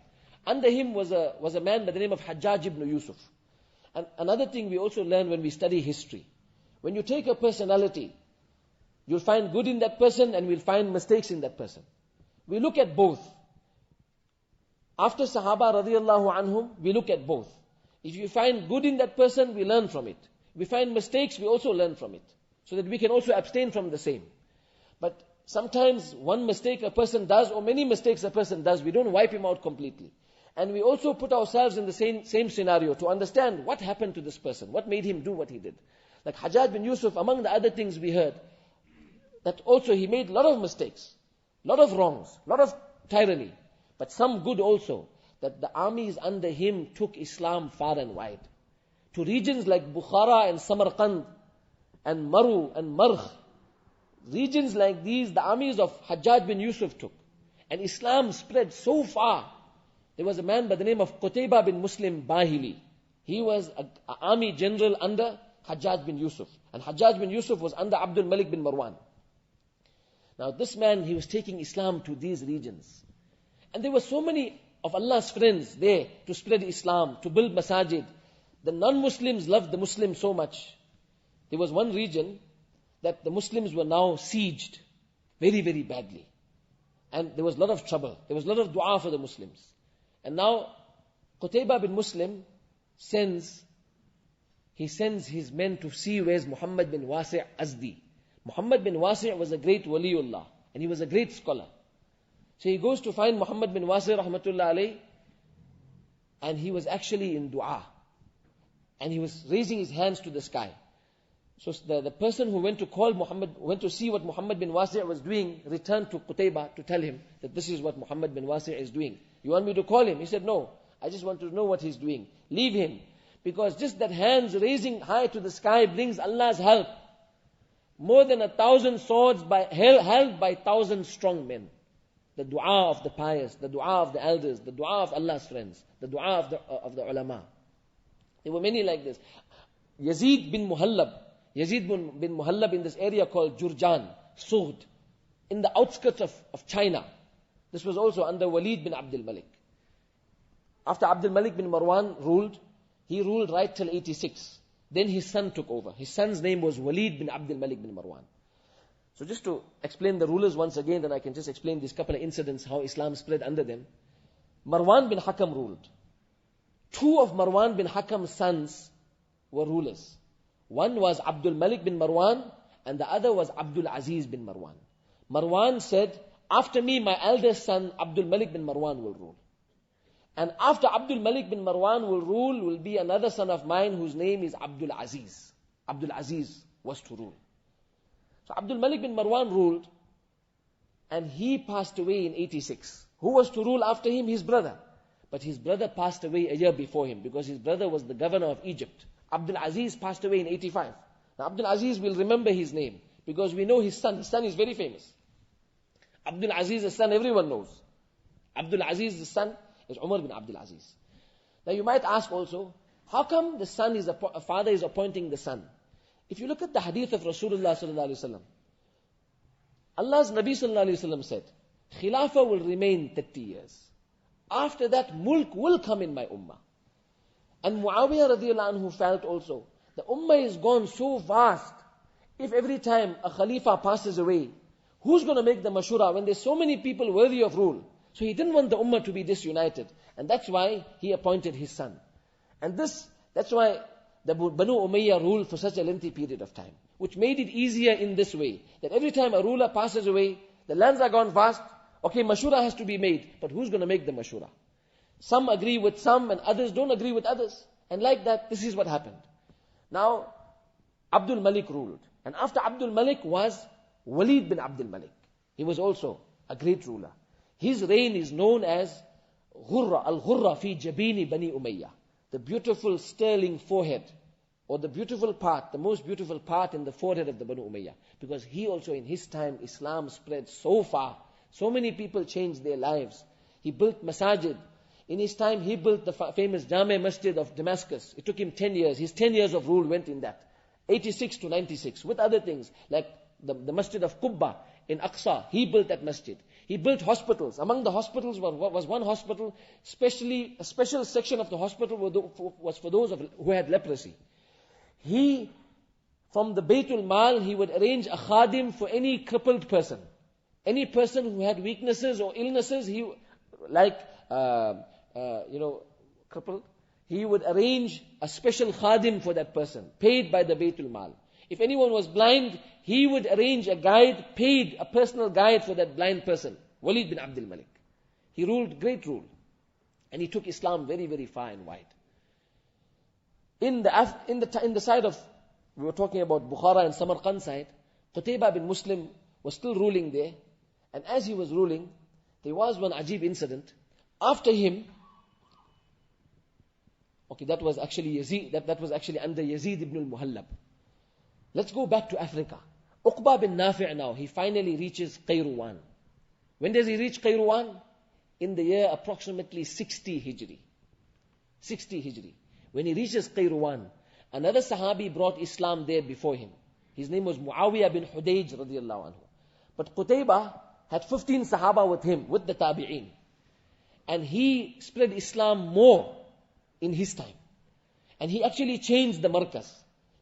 Under him was a man by the name of Hajjaj ibn Yusuf. And another thing we also learn when we study history. When you take a personality, you'll find good in that person and we'll find mistakes in that person. We look at both. After Sahaba radiallahu anhum, we look at both. If you find good in that person, we learn from it. If we find mistakes, we also learn from it. So that we can also abstain from the same. But sometimes one mistake a person does, or many mistakes a person does, we don't wipe him out completely. And we also put ourselves in the same scenario to understand what happened to this person, what made him do what he did. Like Hajjaj bin Yusuf, among the other things we heard, that also he made a lot of mistakes, a lot of wrongs, a lot of tyranny, but some good also, that the armies under him took Islam far and wide. To regions like Bukhara and Samarkand and Maru and Marh, regions like these, the armies of Hajjaj bin Yusuf took. And Islam spread so far. There was a man by the name of Qutayba bin Muslim Bahili. He was an army general under Hajjaj bin Yusuf. And Hajjaj bin Yusuf was under Abdul Malik bin Marwan. Now this man, he was taking Islam to these regions. And there were so many of Allah's friends there to spread Islam, to build masajid. The non-Muslims loved the Muslims so much. There was one region that the Muslims were now sieged very, very badly. And there was a lot of trouble. There was a lot of dua for the Muslims. And now Qutayba bin Muslim sends his men to see where's Muhammad bin Wasi' Azdi. Muhammad bin Wasi' was a great waliullah, and he was a great scholar. So he goes to find Muhammad bin Wasi rahmatullah alayh, and he was actually in dua. And he was raising his hands to the sky. So the person who went to call Muhammad, went to see what Muhammad bin Wasi' was doing, returned to Qutaybah to tell him that this is what Muhammad bin Wasi' is doing. You want me to call him? He said, no, I just want to know what he's doing. Leave him. Because just that hands raising high to the sky brings Allah's help. More than 1,000 swords held by 1,000 strong men. The dua of the pious, the dua of the elders, the dua of Allah's friends, the dua of the ulama. There were many like this. Yazid bin Muhallab in this area called Jurjan, Sughd, in the outskirts of China. This was also under Walid bin Abdul Malik. After Abdul Malik bin Marwan ruled, he ruled right till 86. Then his son took over. His son's name was Walid bin Abdul Malik bin Marwan. So just to explain the rulers once again, then I can just explain these couple of incidents, how Islam spread under them. Marwan bin Hakam ruled. Two of Marwan bin Hakam's sons were rulers. One was Abdul Malik bin Marwan, and the other was Abdul Aziz bin Marwan. Marwan said, after me, my eldest son, Abdul Malik bin Marwan will rule. And after Abdul Malik bin Marwan will rule, will be another son of mine whose name is Abdul Aziz. Abdul Aziz was to rule. So Abdul Malik bin Marwan ruled, and he passed away in 86. Who was to rule after him? His brother. But his brother passed away a year before him, because his brother was the governor of Egypt. Abdul Aziz passed away in 85. Now Abdul Aziz will remember his name, because we know his son. His son is very famous. Abdul Aziz's son, everyone knows. Abdul Aziz's son is Umar bin Abdul Aziz. Now you might ask also, how come the son is a father is appointing the son? If you look at the hadith of Rasulullah ﷺ, Allah's Nabi ﷺ said, Khilafah will remain 30 years. After that, mulk will come in my ummah. And Muawiyah radiallahu anhu felt also, the ummah is gone so vast. If every time a khalifa passes away, who's going to make the mashura when there's so many people worthy of rule? So he didn't want the ummah to be disunited. And that's why he appointed his son. And that's why the Banu Umayyad ruled for such a lengthy period of time. Which made it easier in this way. That every time a ruler passes away, the lands are gone vast. Okay, mashura has to be made. But who's going to make the mashura? Some agree with some and others don't agree with others. And like that, this is what happened. Now, Abdul Malik ruled. And after Abdul Malik was Walid bin Abdul Malik. He was also a great ruler. His reign is known as Al-Ghurra fi Jabini Bani Umayyah. The beautiful sterling forehead, or the beautiful part, the most beautiful part in the forehead of the Banu Umayyah. Because he also in his time, Islam spread so far. So many people changed their lives. He built masajid. In his time, he built the famous Jami Masjid of Damascus. It took him 10 years. His 10 years of rule went in that. 86 to 96. With other things, like the Masjid of Qubba in Aqsa. He built that masjid. He built hospitals. Among the hospitals was one hospital, a special section of the hospital was for those who had leprosy. He, from the Baytul Mal, he would arrange a khadim for any crippled person. Any person who had weaknesses or illnesses, crippled, he would arrange a special khadim for that person, paid by the Baytul Mal. If anyone was blind, he would arrange a guide, paid a personal guide for that blind person. Walid bin Abdul Malik. He ruled great rule. And he took Islam very, very far and wide. In the side of, we were talking about Bukhara and Samarkand side, Qutaybah bin Muslim was still ruling there. And as he was ruling, there was one ajib incident. After him, that was actually Yazid, that was actually under Yazid ibn al-Muhallab. Let's go back to Africa. Uqba bin Nafi' now, he finally reaches Qayruwan. When does he reach Qayruwan? In the year approximately 60 Hijri. 60 Hijri. When he reaches Qayruwan, another Sahabi brought Islam there before him. His name was Muawiyah bin Hudayj radiallahu anhu. But Qutaybah had 15 Sahaba with him, with the Tabi'een. And he spread Islam more in his time. And he actually changed the markaz.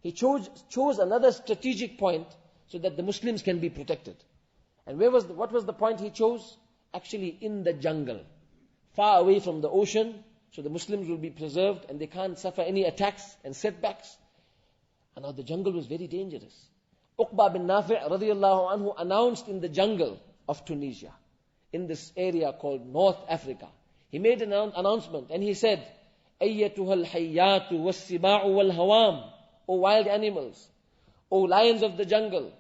He chose another strategic point so that the Muslims can be protected. And what was the point he chose? Actually in the jungle. Far away from the ocean, so the Muslims will be preserved and they can't suffer any attacks and setbacks. And now the jungle was very dangerous. Uqba bin Nafi' radiallahu anhu announced in the jungle of Tunisia, in this area called North Africa. He made an announcement and he said, أَيَّتُهَا الْحَيَّاتُ وَالسِّبَاعُ وَالْهَوَامُ, O wild animals, O lions of the jungle,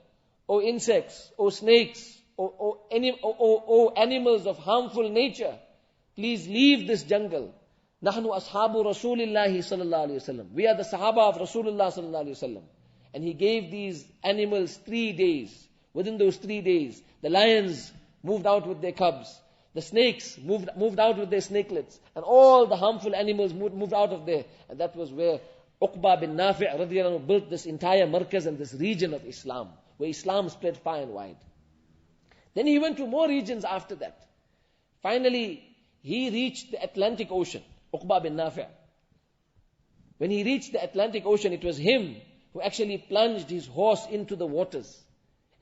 O insects, O snakes, O animals of harmful nature, please leave this jungle. نَحْنُ أَصْحَابُ رَسُولِ اللَّهِ صَلَّى اللَّهُ عَلَيْهِ وسلم. We are the Sahaba of Rasulullah صلى الله عليه وسلم. And he gave these animals 3 days. Within those 3 days, the lions moved out with their cubs. The snakes moved out with their snakelets. And all the harmful animals moved out of there. And that was where Uqba bin Nafi' radiyallahu anhu built this entire markaz and this region of Islam, where Islam spread far and wide. Then he went to more regions after that. Finally, he reached the Atlantic Ocean, Uqba bin Nafi'. When he reached the Atlantic Ocean, it was him who actually plunged his horse into the waters.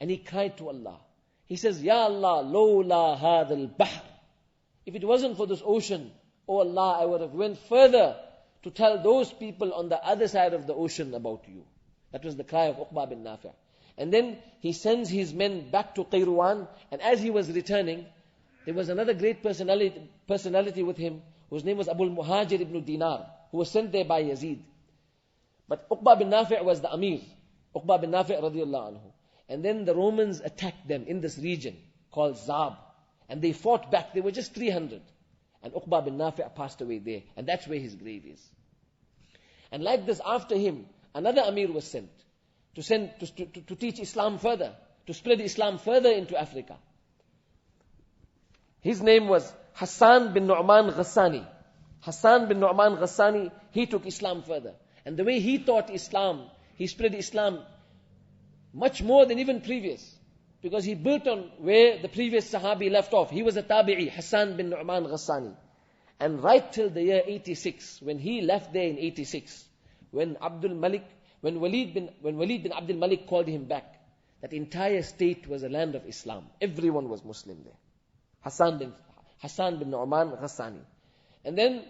And he cried to Allah. He says, Ya Allah, lawla hadal bahr. If it wasn't for this ocean, oh Allah, I would have went further to tell those people on the other side of the ocean about you. That was the cry of Uqba bin Nafi'. And then he sends his men back to Qayruwan, and as he was returning, there was another great personality with him, whose name was Abu al-Muhajir ibn Dinar, who was sent there by Yazid. But Uqba bin Nafi' was the Amir, Uqba bin Nafi' radiyallahu anhu. And then the Romans attacked them in this region called Zab. And they fought back. They were just 300. And Uqba bin Nafi' passed away there. And that's where his grave is. And like this, after him, another Amir was sent to teach Islam further, to spread Islam further into Africa. His name was Hassan bin Nu'man Ghassani. Hassan bin Nu'man Ghassani, he took Islam further. And the way he taught Islam, he spread Islam much more than even previous. Because he built on where the previous Sahabi left off. He was a Tabi'i, Hassan bin Nu'man Ghassani. And right till the year 86, when he left there in 86, when Walid bin Abdul Malik called him back, that entire state was a land of Islam. Everyone was Muslim there. Hassan bin Nu'man Ghassani. And then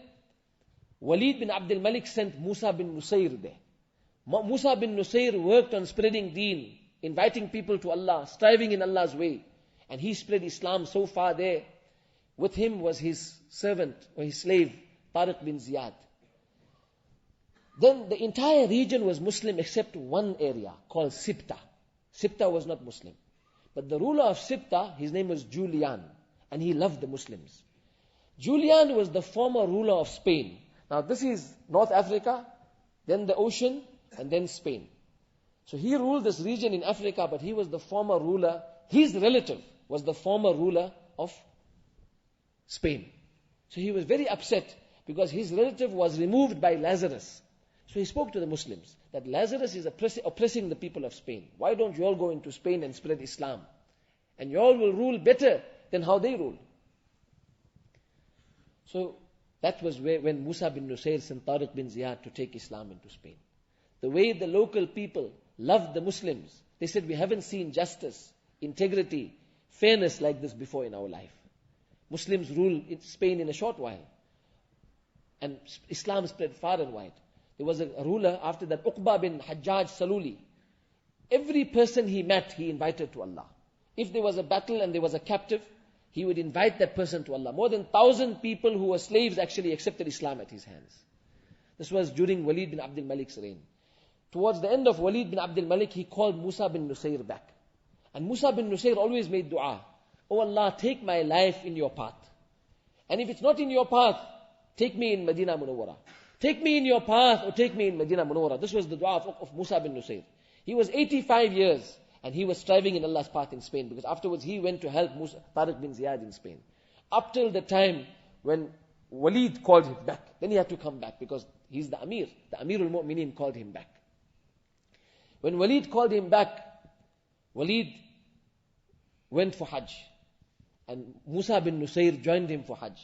Walid bin Abdul Malik sent Musa bin Nusayr there. Musa bin Nusayr worked on spreading deen, inviting people to Allah, striving in Allah's way. And he spread Islam so far there. With him was his servant or his slave, Tariq bin Ziyad. Then the entire region was Muslim except one area called Sibta. Sibta was not Muslim. But the ruler of Sibta, his name was Julian. And he loved the Muslims. Julian was the former ruler of Spain. Now this is North Africa, then the ocean, and then Spain. So he ruled this region in Africa, but he was the former ruler. His relative was the former ruler of Spain. So he was very upset because his relative was removed by Lazarus. So he spoke to the Muslims that Lazarus is oppressing the people of Spain. Why don't you all go into Spain and spread Islam? And you all will rule better than how they rule. So that was when Musa bin Nusayr sent Tariq bin Ziyad to take Islam into Spain. The way the local people loved the Muslims, they said, we haven't seen justice, integrity, fairness like this before in our life. Muslims ruled in Spain in a short while. And Islam spread far and wide. There was a ruler after that, Uqba bin Hajjaj Saluli. Every person he met, he invited to Allah. If there was a battle and there was a captive, he would invite that person to Allah. More than 1,000 people who were slaves actually accepted Islam at his hands. This was during Walid bin Abdul Malik's reign. Towards the end of Walid bin Abdul Malik, he called Musa bin Nusayr back. And Musa bin Nusayr always made dua. Oh Allah, take my life in your path. And if it's not in your path, take me in Medina Munawwara. Take me in your path or take me in Medina Munawwara. This was the dua of Musa bin Nusayr. He was 85 years and he was striving in Allah's path in Spain, because afterwards he went to help Tariq bin Ziyad in Spain. Up till the time when Walid called him back. Then he had to come back because he's the Amir. The Amirul Mu'mineen called him back. When Walid called him back, Walid went for Hajj. And Musa bin Nusayr joined him for Hajj.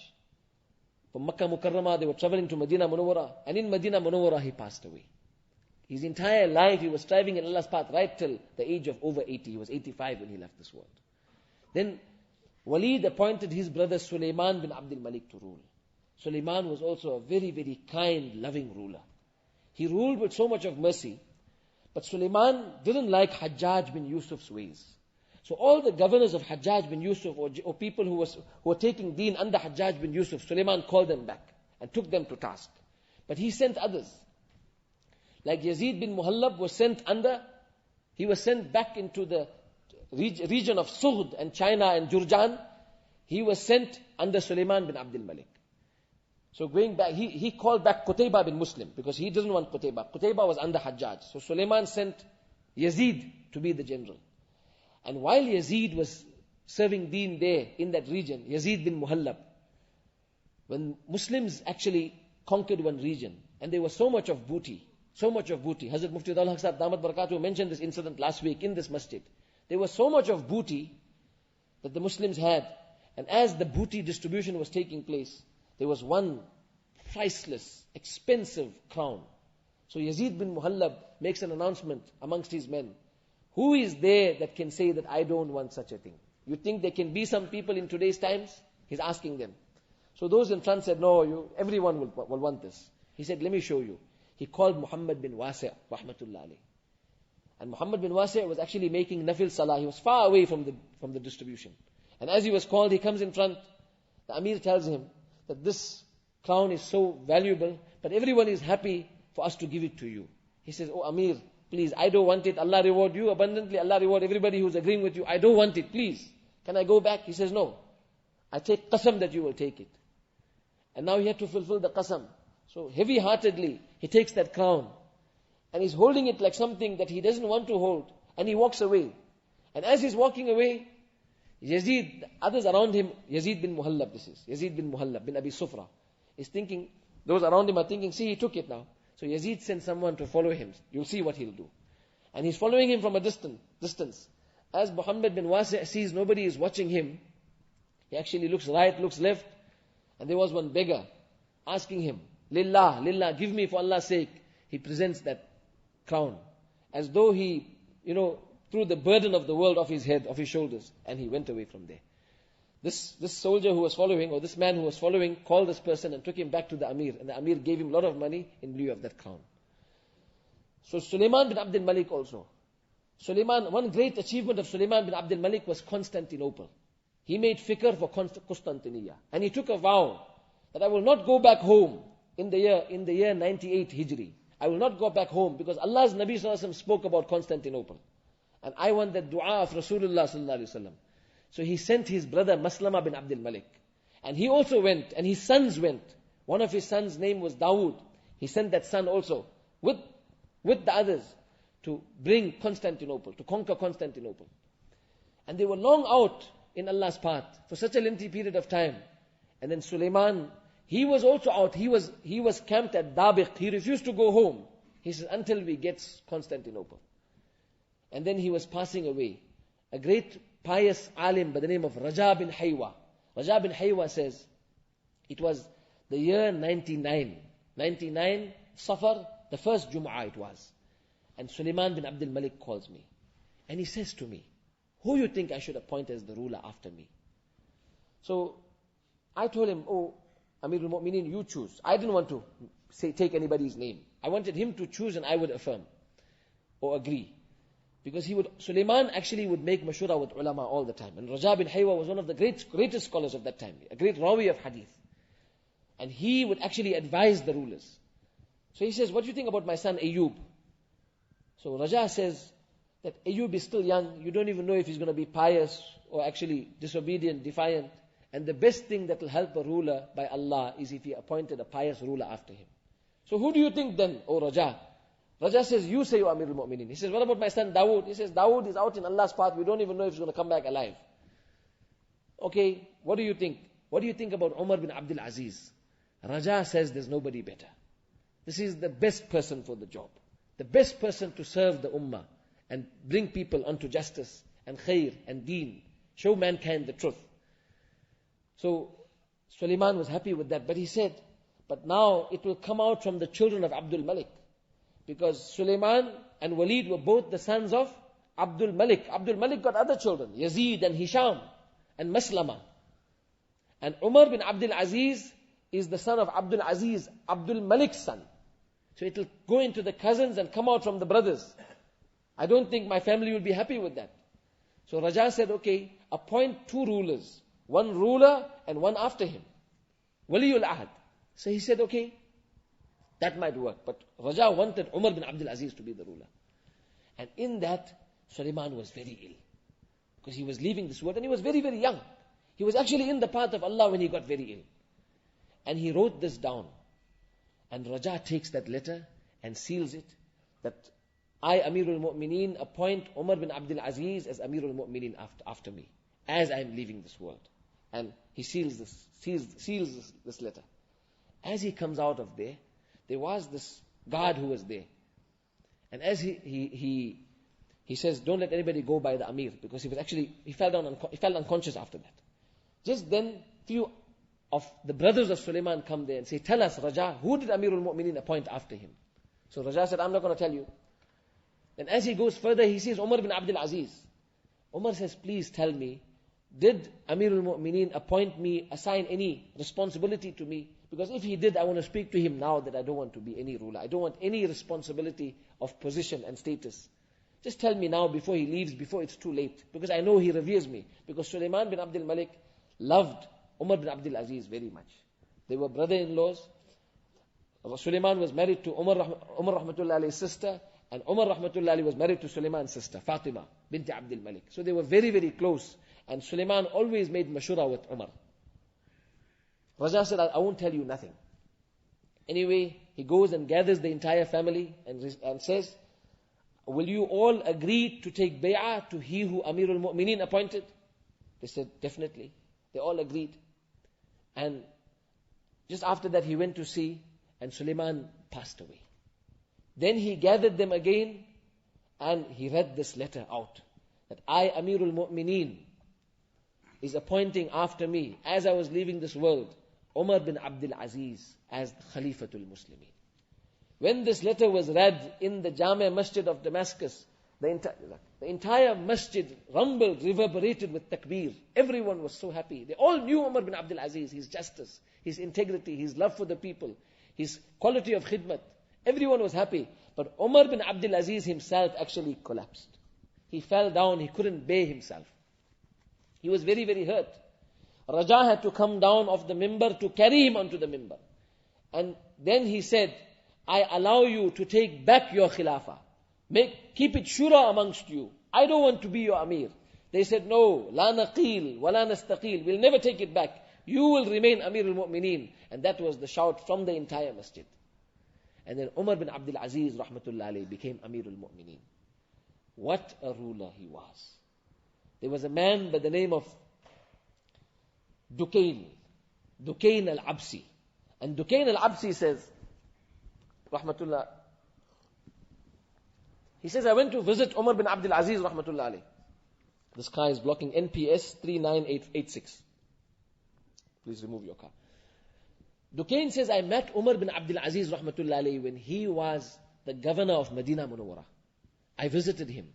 From Makkah Mukarramah, they were traveling to Medina Munawwara. And in Medina Munawwara, he passed away. His entire life, he was striving in Allah's path right till the age of over 80. He was 85 when he left this world. Then Walid appointed his brother Sulaiman bin Abdul Malik to rule. Sulaiman was also a very, very kind, loving ruler. He ruled with so much of mercy. But Sulaiman didn't like Hajjaj bin Yusuf's ways. So all the governors of Hajjaj bin Yusuf, or people who were taking deen under Hajjaj bin Yusuf, Suleiman called them back and took them to task. But he sent others. Like Yazid bin Muhallab was sent he was sent back into the region of Sughd and China and Jurjan. He was sent under Suleiman bin Abdul Malik. So going back, he called back Qutayba bin Muslim, because he doesn't want Qutayba. Qutayba was under Hajjaj. So Suleiman sent Yazid to be the general. And while Yazid was serving deen there in that region, Yazid bin Muhallab, when Muslims actually conquered one region, and there was so much of booty, Hazrat Mufti Allah Sahab Damat Barakatuh mentioned this incident last week in this masjid. There was so much of booty that the Muslims had, and as the booty distribution was taking place, there was one priceless, expensive crown. So Yazid bin Muhallab makes an announcement amongst his men. Who is there that can say that I don't want such a thing? You think there can be some people in today's times? He's asking them. So those in front said, no, everyone will want this. He said, let me show you. He called Muhammad bin Wasi' rahmatullah alayh. And Muhammad bin Wasi' was actually making nafil salah. He was far away from the distribution. And as he was called, he comes in front. The Amir tells him that this crown is so valuable, but everyone is happy for us to give it to you. He says, oh Amir, please, I don't want it. Allah reward you abundantly. Allah reward everybody who's agreeing with you. I don't want it, please. Can I go back? He says, no. I take qasam that you will take it. And now he had to fulfill the qasam. So heavy-heartedly, he takes that crown. And he's holding it like something that he doesn't want to hold. And he walks away. And as he's walking away, Yazid, others around him, Yazid bin Muhallab, Yazid bin Muhallab bin Abi Sufra, is thinking, those around him are thinking, see, he took it now. So Yazid sent someone to follow him. You'll see what he'll do. And he's following him from a distance. As Muhammad bin Wasi' sees nobody is watching him, he actually looks right, looks left, and there was one beggar asking him, Lillah, give me for Allah's sake. He presents that crown, as though he, threw the burden of the world off his head, off his shoulders, and he went away from there. This soldier who was following, or this man who was following, called this person and took him back to the Amir. And the Amir gave him a lot of money in lieu of that crown. So Suleiman bin Abdul Malik also. One great achievement of Suleiman bin Abdul Malik was Constantinople. He made fikr for Constantinople. And he took a vow that I will not go back home in the year 98 Hijri. I will not go back home, because Allah's Nabi Sallallahu Alaihi Wasallam spoke about Constantinople. And I want the dua of Rasulullah. So he sent his brother Maslama bin Abdul Malik. And he also went, and his sons went. One of his sons' name was Dawood. He sent that son also, with the others, to bring Constantinople, to conquer Constantinople. And they were long out in Allah's path, for such a lengthy period of time. And then Suleiman, he was also out. He was camped at Dabiq. He refused to go home. He says, until we get Constantinople. And then he was passing away. A great pious alim by the name of Raja bin Haywa. Raja bin Haywa says, it was the year 99. 99, Safar, the first Jum'ah it was. And Suleiman bin Abdul Malik calls me. And he says to me, who you think I should appoint as the ruler after me? So, I told him, oh, Amirul Mu'mineen, you choose. I didn't want to take anybody's name. I wanted him to choose and I would affirm or agree. Because Suleiman actually would make mashura with ulama all the time. And Raja bin Haywa was one of the greatest scholars of that time, a great rawi of hadith. And he would actually advise the rulers. So he says, what do you think about my son Ayub? So Raja says that Ayub is still young, you don't even know if he's going to be pious or actually disobedient, defiant. And the best thing that will help a ruler by Allah is if he appointed a pious ruler after him. So who do you think then, O Raja? Raja says, you say, O Amirul Mu'mineen. He says, what about my son Dawood? He says, Dawood is out in Allah's path. We don't even know if he's going to come back alive. Okay, what do you think? What do you think about Umar bin Abdul Aziz? Raja says, there's nobody better. This is the best person for the job. The best person to serve the ummah and bring people onto justice and khair and deen. Show mankind the truth. So, Suleiman was happy with that. But he said, but now it will come out from the children of Abdul Malik. Because Suleiman and Walid were both the sons of Abdul Malik. Abdul Malik got other children, Yazid and Hisham and Maslama. And Umar bin Abdul Aziz is the son of Abdul Aziz, Abdul Malik's son. So it will go into the cousins and come out from the brothers. I don't think my family will be happy with that. So Raja said, okay, appoint 2 rulers. One ruler and one after him. Waliul Ahad. So he said, okay, that might work. But Raja wanted Umar bin Abdul Aziz to be the ruler. And in that, Sulaiman was very ill. Because he was leaving this world and he was very, very young. He was actually in the path of Allah when he got very ill. And he wrote this down. And Raja takes that letter and seals it, that I, Amirul Mu'mineen, appoint Umar bin Abdul Aziz as Amirul Mu'mineen after me, as I am leaving this world. And he seals this letter. As he comes out of there was this guard who was there. And as he says, don't let anybody go by the Amir, because he fell unconscious after that. Just then, few of the brothers of Sulaiman come there and say, tell us, Raja, who did Amirul Mu'mineen appoint after him? So Raja said, I'm not going to tell you. And as he goes further, he sees Umar bin Abdul Aziz. Umar says, please tell me, did Amirul Mu'mineen assign any responsibility to me? Because if he did, I want to speak to him now that I don't want to be any ruler. I don't want any responsibility of position and status. Just tell me now before he leaves, before it's too late. Because I know he reveres me. Because Sulaiman bin Abdul Malik loved Umar bin Abdul Aziz very much. They were brother-in-laws. Sulaiman was married to Umar Rahmatullah Alayhi's sister. And Umar Rahmatullah Alayhi was married to Sulaiman's sister, Fatima bint Abdul Malik. So they were very, very close. And Sulaiman always made mashura with Umar. Raja said, I won't tell you nothing. Anyway, he goes and gathers the entire family and says, will you all agree to take bay'ah to he who Amirul Mu'mineen appointed? They said, definitely. They all agreed. And just after that, he went to see, and Sulaiman passed away. Then he gathered them again, and he read this letter out, that I, Amirul Mu'mineen, is appointing after me, as I was leaving this world, Umar bin Abdul Aziz as Khalifatul Muslimin. When this letter was read in the Jami' Masjid of Damascus, the entire masjid rumbled, reverberated with takbir. Everyone was so happy. They all knew Umar bin Abdul Aziz, his justice, his integrity, his love for the people, his quality of khidmat. Everyone was happy. But Umar bin Abdul Aziz himself actually collapsed. He fell down, he couldn't bear himself. He was very, very hurt. Raja had to come down off the mimbar to carry him onto the mimbar. And then he said, I allow you to take back your khilafah. Keep it shura amongst you. I don't want to be your Amir. They said, no, la naqil, wa la nastaqil. We'll never take it back. You will remain Amirul Mu'mineen. And that was the shout from the entire masjid. And then Umar bin Abdul Aziz, rahmatullah alayhi, became Amirul Mu'mineen. What a ruler he was. There was a man by the name of Dukayn al-Absi. And Dukayn al-Absi says, rahmatullah, he says, I went to visit Umar bin Abdul Aziz, rahmatullah alayhi. The sky is blocking NPS 39886. Please remove your car. Dukayn says, I met Umar bin Abdul Aziz, rahmatullah alayhi, when he was the governor of Medina Munawwara. I visited him.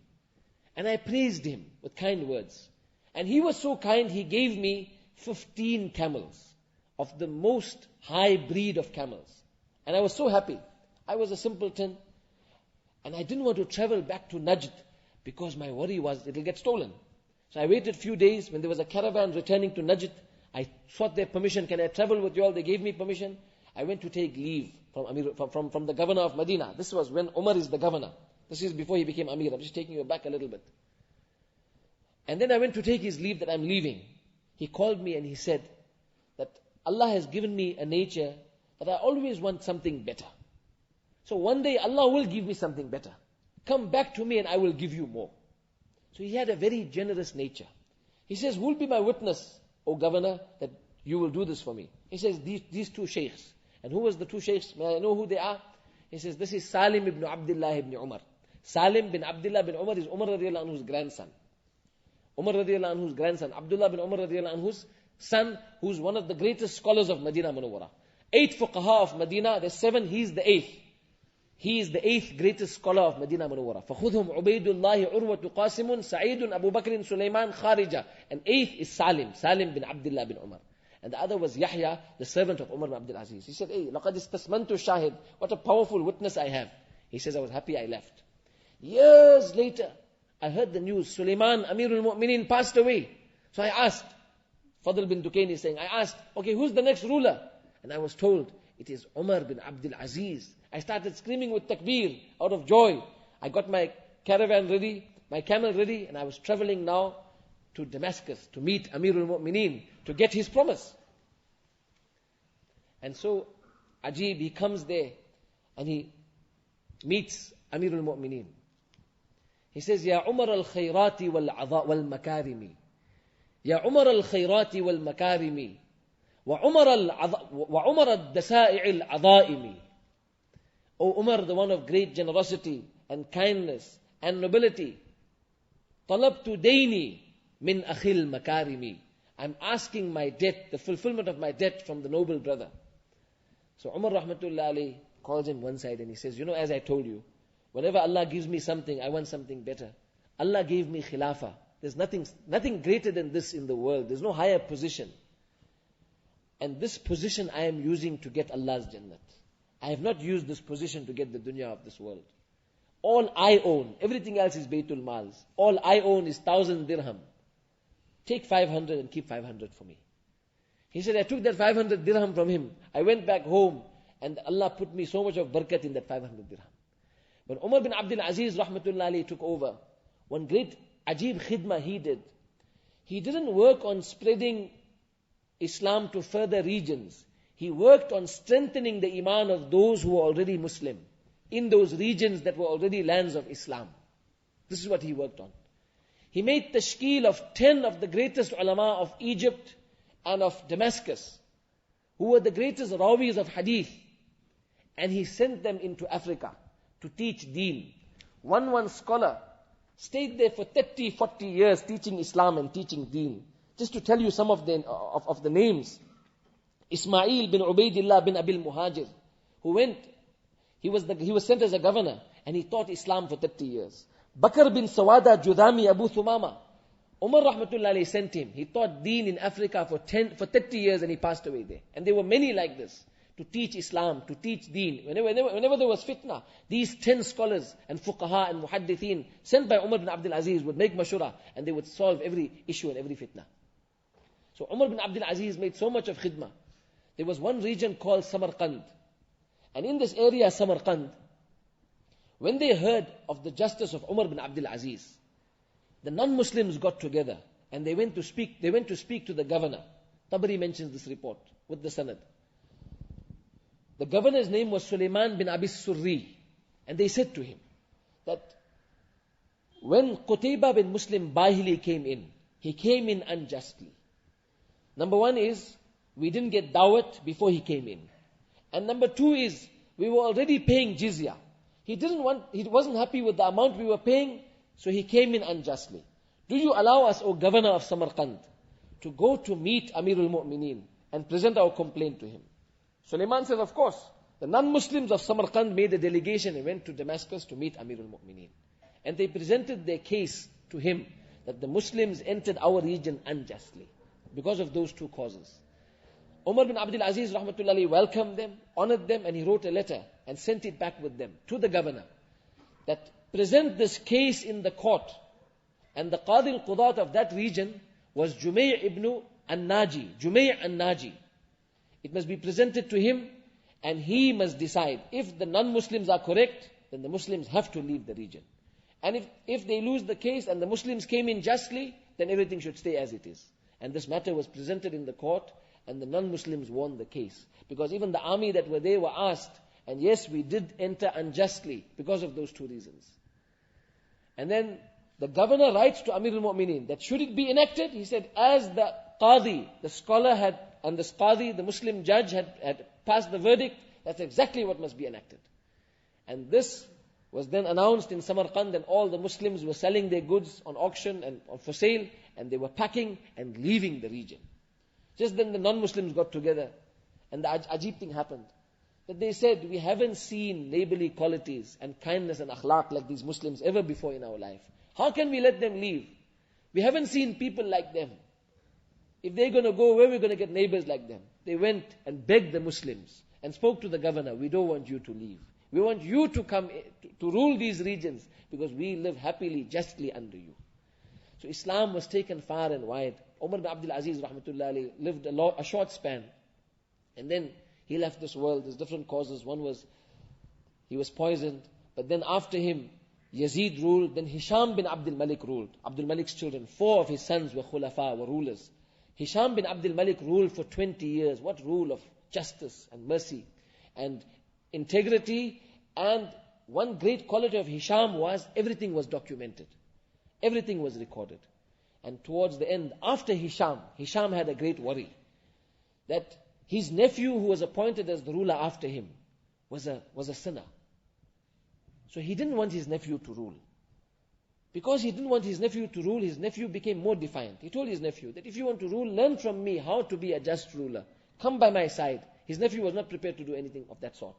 And I praised him with kind words. And he was so kind, he gave me 15 camels of the most high breed of camels. And I was so happy. I was a simpleton. And I didn't want to travel back to Najd because my worry was it will get stolen. So I waited a few days. When there was a caravan returning to Najd, I sought their permission. Can I travel with you all? They gave me permission. I went to take leave from the governor of Medina. This was when Umar is the governor. This is before he became Amir. I'm just taking you back a little bit. And then I went to take his leave that I'm leaving. He called me and he said that Allah has given me a nature that I always want something better. So one day Allah will give me something better. Come back to me and I will give you more. So he had a very generous nature. He says, who will be my witness, O governor, that you will do this for me? He says, these 2 sheikhs. And who was the 2 sheikhs? May I know who they are? He says, this is Salim ibn Abdullah ibn Umar. Salim bin Abdullah bin Umar is Umar radiallahu anhu's grandson. Umar radiallahu anhu's grandson. Abdullah bin Umar radiallahu anhu's son, who's one of the greatest scholars of Medina Munawwara. 8 fuqaha of Medina, there's 7, he's the 8th. He is the 8th greatest scholar of Medina Munawwara. فَخُذْهُمْ عُبَيْدُ اللَّهِ عُرْوَةُ قَاسِمٌ سَعِيدٌ Abu Bakr Sulaiman Kharija. And 8th is Salim bin Abdullah bin Umar. And the other was Yahya, the servant of Umar bin Abdul Aziz. He said, hey, لَقَدْ اسْتَسْمَنْتُ الشَّاهِدْ. What a powerful witness I have. He says, I was happy I left. Years later, I heard the news, Sulaiman, Amirul Mu'mineen, passed away. So I asked, Fadl bin Dukain is saying, I asked, okay, who's the next ruler? And I was told, it is Umar bin Abdul Aziz. I started screaming with takbir, out of joy. I got my caravan ready, my camel ready, and I was traveling now to Damascus to meet Amirul Mu'mineen, to get his promise. And so, Ajib, he comes there, and he meets Amirul Mu'mineen. He says, Ya Umar al-Khayrati wal-Makarimi. Ya Umar al-Khayrati wal-Makarimi. Wa Umar al-Dasa'i al-Adaimi. O Umar, the one of great generosity and kindness and nobility. Talabtu dayni min akhil makarimi. I'm asking my debt, the fulfillment of my debt from the noble brother. So Umar rahmatullah alayhi calls him one side and he says, as I told you, whenever Allah gives me something, I want something better. Allah gave me khilafah. There's nothing greater than this in the world. There's no higher position. And this position I am using to get Allah's Jannat. I have not used this position to get the dunya of this world. All I own, everything else is Baytul Mals. All I own is 1,000 dirham. Take 500 and keep 500 for me. He said, I took that 500 dirham from him. I went back home and Allah put me so much of barakat in that 500 dirham. When Umar bin Abdul Aziz rahmatullah alayhi took over, one great ajib khidmah he did. He didn't work on spreading Islam to further regions. He worked on strengthening the iman of those who were already Muslim in those regions that were already lands of Islam. This is what he worked on. He made tashkeel of 10 of the greatest ulama of Egypt and of Damascus, who were the greatest rawis of hadith. And he sent them into Africa to teach deen. One scholar stayed there for 30, 40 years teaching Islam and teaching deen. Just to tell you some of the names. Ismail bin Ubaidillah bin Abil Muhajir, who went, he was sent as a governor, and he taught Islam for 30 years. Bakr bin Sawada Judami Abu Thumama, Umar rahmatullah alayhi sent him. He taught deen in Africa for 30 years and he passed away there. And there were many like this, to teach Islam, to teach deen. Whenever there was fitna, these 10 scholars and fuqaha and muhaddithin sent by Umar bin Abdul Aziz would make mashura and they would solve every issue and every fitna. So Umar bin Abdul Aziz made so much of khidmah. There was one region called Samarkand. And in this area, Samarkand, when they heard of the justice of Umar bin Abdul Aziz, the non-Muslims got together and they went to speak to the governor. Tabari mentions this report with the sanad. The governor's name was Sulaiman bin Abi Surri. And they said to him that when Qutayba bin Muslim Bahili came in, he came in unjustly. Number one is, we didn't get dawat before he came in. And number two is, we were already paying jizya. He wasn't happy with the amount we were paying, so he came in unjustly. Do you allow us, O governor of Samarkand, to go to meet Amirul Mu'mineen and present our complaint to him? Sulaiman says, of course. The non-Muslims of Samarkand made a delegation and went to Damascus to meet Amirul Mu'mineen. And they presented their case to him that the Muslims entered our region unjustly because of those two causes. Umar bin Abdul Aziz rahmatullahi welcomed them, honored them, and he wrote a letter and sent it back with them to the governor that present this case in the court. And the Qadi al-Qudat of that region was Jumay' ibn an-Naji, Jumay' an-Naji. It must be presented to him and he must decide. If the non-Muslims are correct, then the Muslims have to leave the region. And if they lose the case and the Muslims came in justly, then everything should stay as it is. And this matter was presented in the court and the non-Muslims won the case. Because even the army that were there were asked, and yes, we did enter unjustly because of those two reasons. And then the governor writes to Amirul Mu'mineen that should it be enacted, he said, as the Qadi, the scholar had, and the Qadi, the Muslim judge had passed the verdict, that's exactly what must be enacted. And this was then announced in Samarkand, and all the Muslims were selling their goods on auction and for sale, and they were packing and leaving the region. Just then the non-Muslims got together, and the ajib thing happened. That they said, we haven't seen neighborly qualities and kindness and akhlaq like these Muslims ever before in our life. How can we let them leave? We haven't seen people like them. If they're going to go, where are we going to get neighbors like them? They went and begged the Muslims and spoke to the governor, we don't want you to leave. We want you to come to rule these regions, because we live happily, justly under you. So Islam was taken far and wide. Umar bin Abdul Aziz rahmatullah alayhi lived a short span. And then he left this world. There's different causes. One was he was poisoned. But then after him, Yazid ruled. Then Hisham bin Abdul Malik ruled. Abdul Malik's children, 4 of his sons were khulafa, were rulers. Hisham bin Abdul Malik ruled for 20 years. What rule of justice and mercy and integrity. And one great quality of Hisham was everything was documented. Everything was recorded. And towards the end, after Hisham had a great worry that his nephew who was appointed as the ruler after him was a sinner. So he didn't want his nephew to rule. Because he didn't want his nephew to rule, his nephew became more defiant. He told his nephew that if you want to rule, learn from me how to be a just ruler. Come by my side. His nephew was not prepared to do anything of that sort.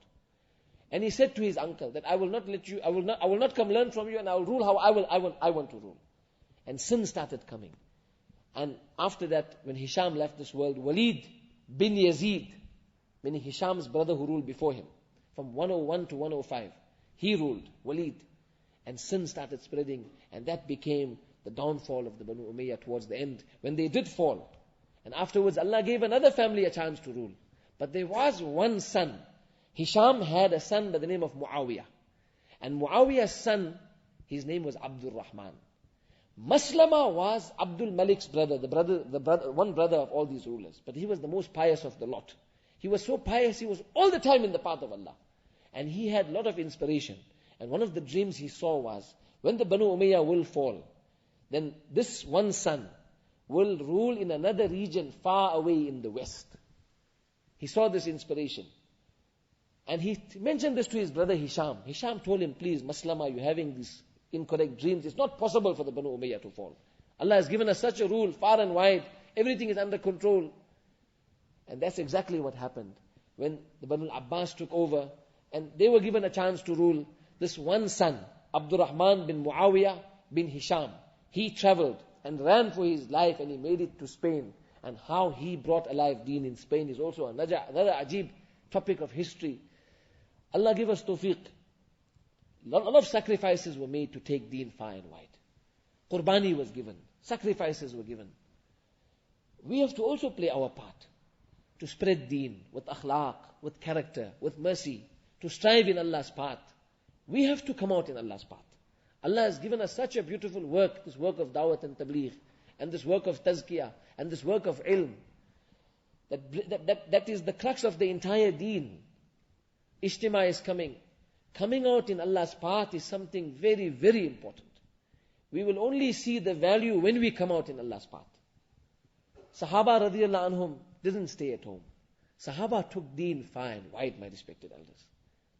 And he said to his uncle that I will not come learn from you, and I will rule how I want to rule. And sin started coming. And after that, when Hisham left this world, Walid bin Yazid, meaning Hisham's brother who ruled before him, from 101 to 105, he ruled, Walid. And sin started spreading, and that became the downfall of the Banu Umayyad towards the end, when they did fall. And afterwards, Allah gave another family a chance to rule. But there was one son. Hisham had a son by the name of Muawiyah. And Muawiyah's son, his name was Abdul Rahman. Maslama was Abdul Malik's brother, one brother of all these rulers. But he was the most pious of the lot. He was so pious, he was all the time in the path of Allah. And he had a lot of inspiration. And one of the dreams he saw was, when the Banu Umayyah will fall, then this one son will rule in another region far away in the west. He saw this inspiration. And he mentioned this to his brother Hisham. Hisham told him, please, Maslama, you're having these incorrect dreams. It's not possible for the Banu Umayyah to fall. Allah has given us such a rule, far and wide. Everything is under control. And that's exactly what happened. When the Banu Abbas took over, and they were given a chance to rule, this one son, Abdurrahman bin Muawiyah bin Hisham, he traveled and ran for his life, and he made it to Spain. And how he brought alive deen in Spain is also another ajib topic of history. Allah give us tawfiq. A lot of sacrifices were made to take deen far and wide. Qurbani was given. Sacrifices were given. We have to also play our part to spread deen with akhlaq, with character, with mercy, to strive in Allah's path. We have to come out in Allah's path. Allah has given us such a beautiful work, this work of dawat and tabligh, and this work of tazkiyah, and this work of ilm. That is the crux of the entire deen. Ijtima is coming. Coming out in Allah's path is something very, very important. We will only see the value when we come out in Allah's path. Sahaba radiallahu anhum didn't stay at home. Sahaba took deen far and wide, my respected elders.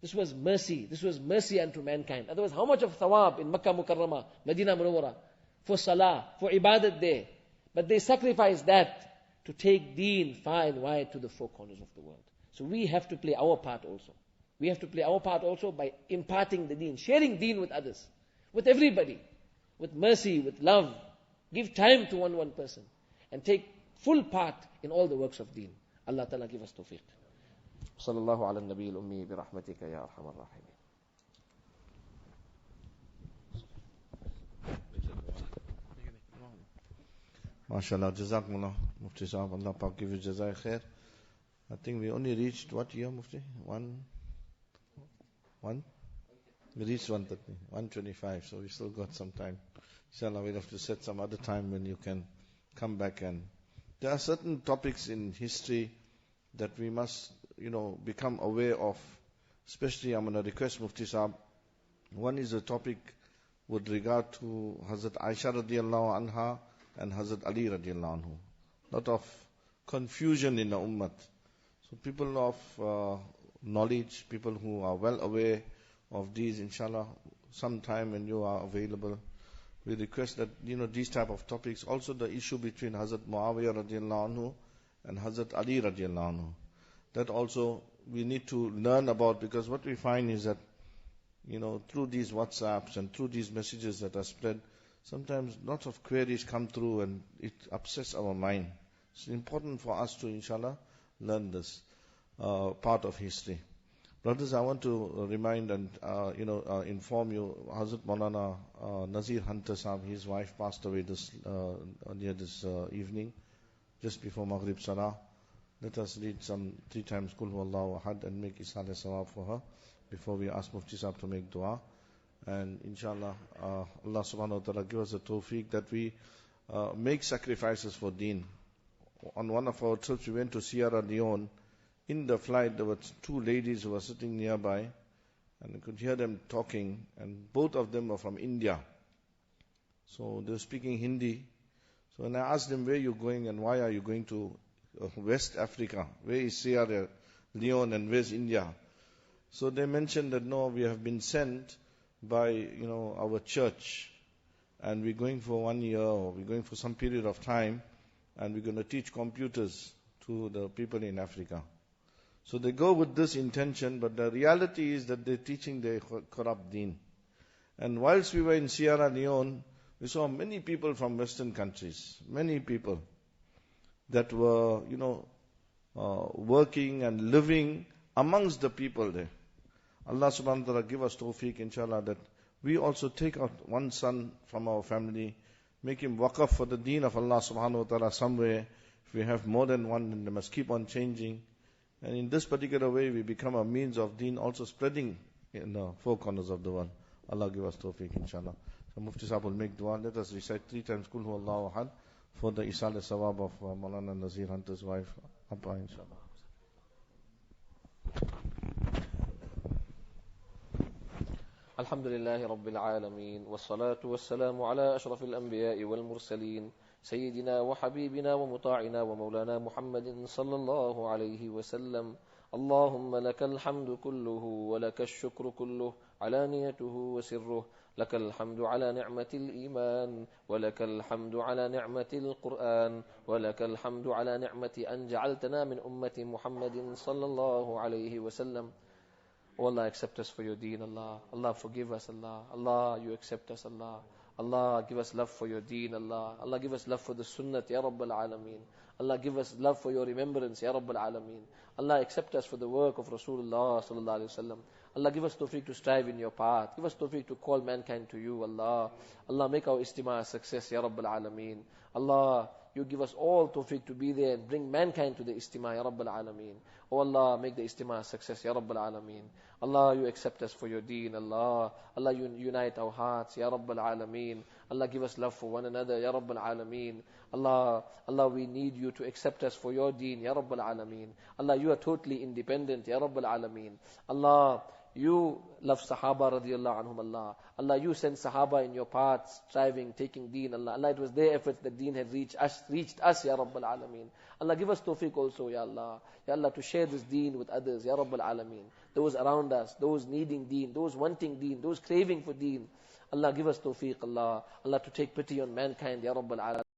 This was mercy. This was mercy unto mankind. Otherwise, how much of thawab in Makkah Mukarramah, Medina Munawwara, for salah, for ibadat there. But they sacrificed that to take deen far and wide to the four corners of the world. So we have to play our part also. We have to play our part also by imparting the deen, sharing deen with others, with everybody, with mercy, with love. Give time to one person, and take full part in all the works of deen. Allah Ta'ala give us tawfiq. Sallallahu ala nabiyil ummi bi rahmatika ya arhamar rahimin. MashaAllah, Jazakumullah, Mufti Sahab, Allah Pak give you Jazai Khair. I think we only reached what year, Mufti? One? We reached 130, 125, so we still got some time. Inshallah, we'll have to set some other time when you can come back. And there are certain topics in history that we must, become aware of. Especially, I'm going to request Mufti Sahab. One is a topic with regard to Hazrat Aisha radiallahu anha and Hazrat Ali radiallahu anhu. Lot of confusion in the ummah. So people of knowledge, people who are well aware of these, inshallah, sometime when you are available, we request that, these type of topics, also the issue between Hazrat Muawiyah radiallahu anhu and Hazrat Ali radiallahu anhu. That also we need to learn about, because what we find is that, through these WhatsApps and through these messages that are spread, sometimes lots of queries come through and it upsets our mind. It's important for us to, inshallah, learn this part of history. Brothers, I want to remind and inform you, Hazrat Maulana Nazir Hunter Sahab, his wife passed away earlier this evening, just before Maghrib Salah. Let us read some 3 times Qul Huwallahu Ahad and make Isale Sawab for her before we ask Mufti Sahab to make dua. And inshallah, Allah subhanahu wa ta'ala give us a tawfiq that we make sacrifices for deen. On one of our trips, we went to Sierra Leone. In the flight, there were 2 ladies who were sitting nearby, and I could hear them talking, and both of them were from India. So they were speaking Hindi. So when I asked them, where are you going and why are you going to West Africa? Where is Sierra Leone and where's India? So they mentioned that no, we have been sent by our church, and we're going for 1 year, or we're going for some period of time, and we're going to teach computers to the people in Africa. So they go with this intention, but the reality is that they're teaching the corrupt deen. And whilst we were in Sierra Leone, we saw many people from Western countries, many people that were, working and living amongst the people there. Allah subhanahu wa ta'ala give us tawfiq, inshallah, that we also take out one son from our family, make him waqaf for the deen of Allah subhanahu wa ta'ala somewhere. If we have more than one, then they must keep on changing. And in this particular way, we become a means of deen also spreading in the 4 corners of the world. Allah give us tawfiq, inshallah. So Mufti Sahab will make dua. Let us recite 3 times Qul Huwallahu Ahad for the Isal Sawab of Maulana Nazir Hunter's wife, Appa, inshallah. الحمد لله رب العالمين والصلاة والسلام على أشرف الأنبياء والمرسلين سيدنا وحبيبنا ومطاعنا ومولانا محمد صلى الله عليه وسلم. اللهم لك الحمد كله ولك الشكر كله علانيته وسره. لك الحمد على نعمة الإيمان ولك الحمد على نعمة القرآن ولك الحمد على نعمة أن جعلتنا من أمة محمد صلى الله عليه وسلم. Oh Allah, accept us for your deen, Allah. Allah, forgive us, Allah. Allah, you accept us, Allah. Allah, give us love for your deen, Allah. Allah, give us love for the sunnah, Ya Rabbal Alameen. Allah, give us love for your remembrance, Ya Rabbal Alameen. Allah, accept us for the work of Rasulullah sallallahu alaihi wasallam. Allah, give us tawfiq to strive in your path. Give us tawfiq to call mankind to you, Allah. Allah, make our istimah a success, Ya Rabbal Alameen. Allah, you give us all tawfiq to be there and bring mankind to the istimah, Ya Rabbal Alameen. Oh Allah, make the istimah a success, Ya Rabbal Alameen. Allah, you accept us for your deen, Allah. Allah, you unite our hearts, Ya Rabbal Alameen. Allah, give us love for one another, Ya Rabbal Alameen. Allah, we need you to accept us for your deen, Ya Rabbal Alameen. Allah, you are totally independent, Ya Rabbal Alameen. Allah, you love Sahaba radiallahu anhum, Allah. Allah, you sent Sahaba in your paths, striving, taking deen, Allah. Allah, it was their efforts that deen had reached us, Ya Rabbal Alameen. Allah, give us tawfiq also, Ya Allah. Ya Allah, to share this deen with others, Ya Rabbal Alameen. Those around us, those needing deen, those wanting deen, those craving for deen. Allah, give us tawfiq, Allah. Allah, to take pity on mankind, Ya Rabbal Alameen.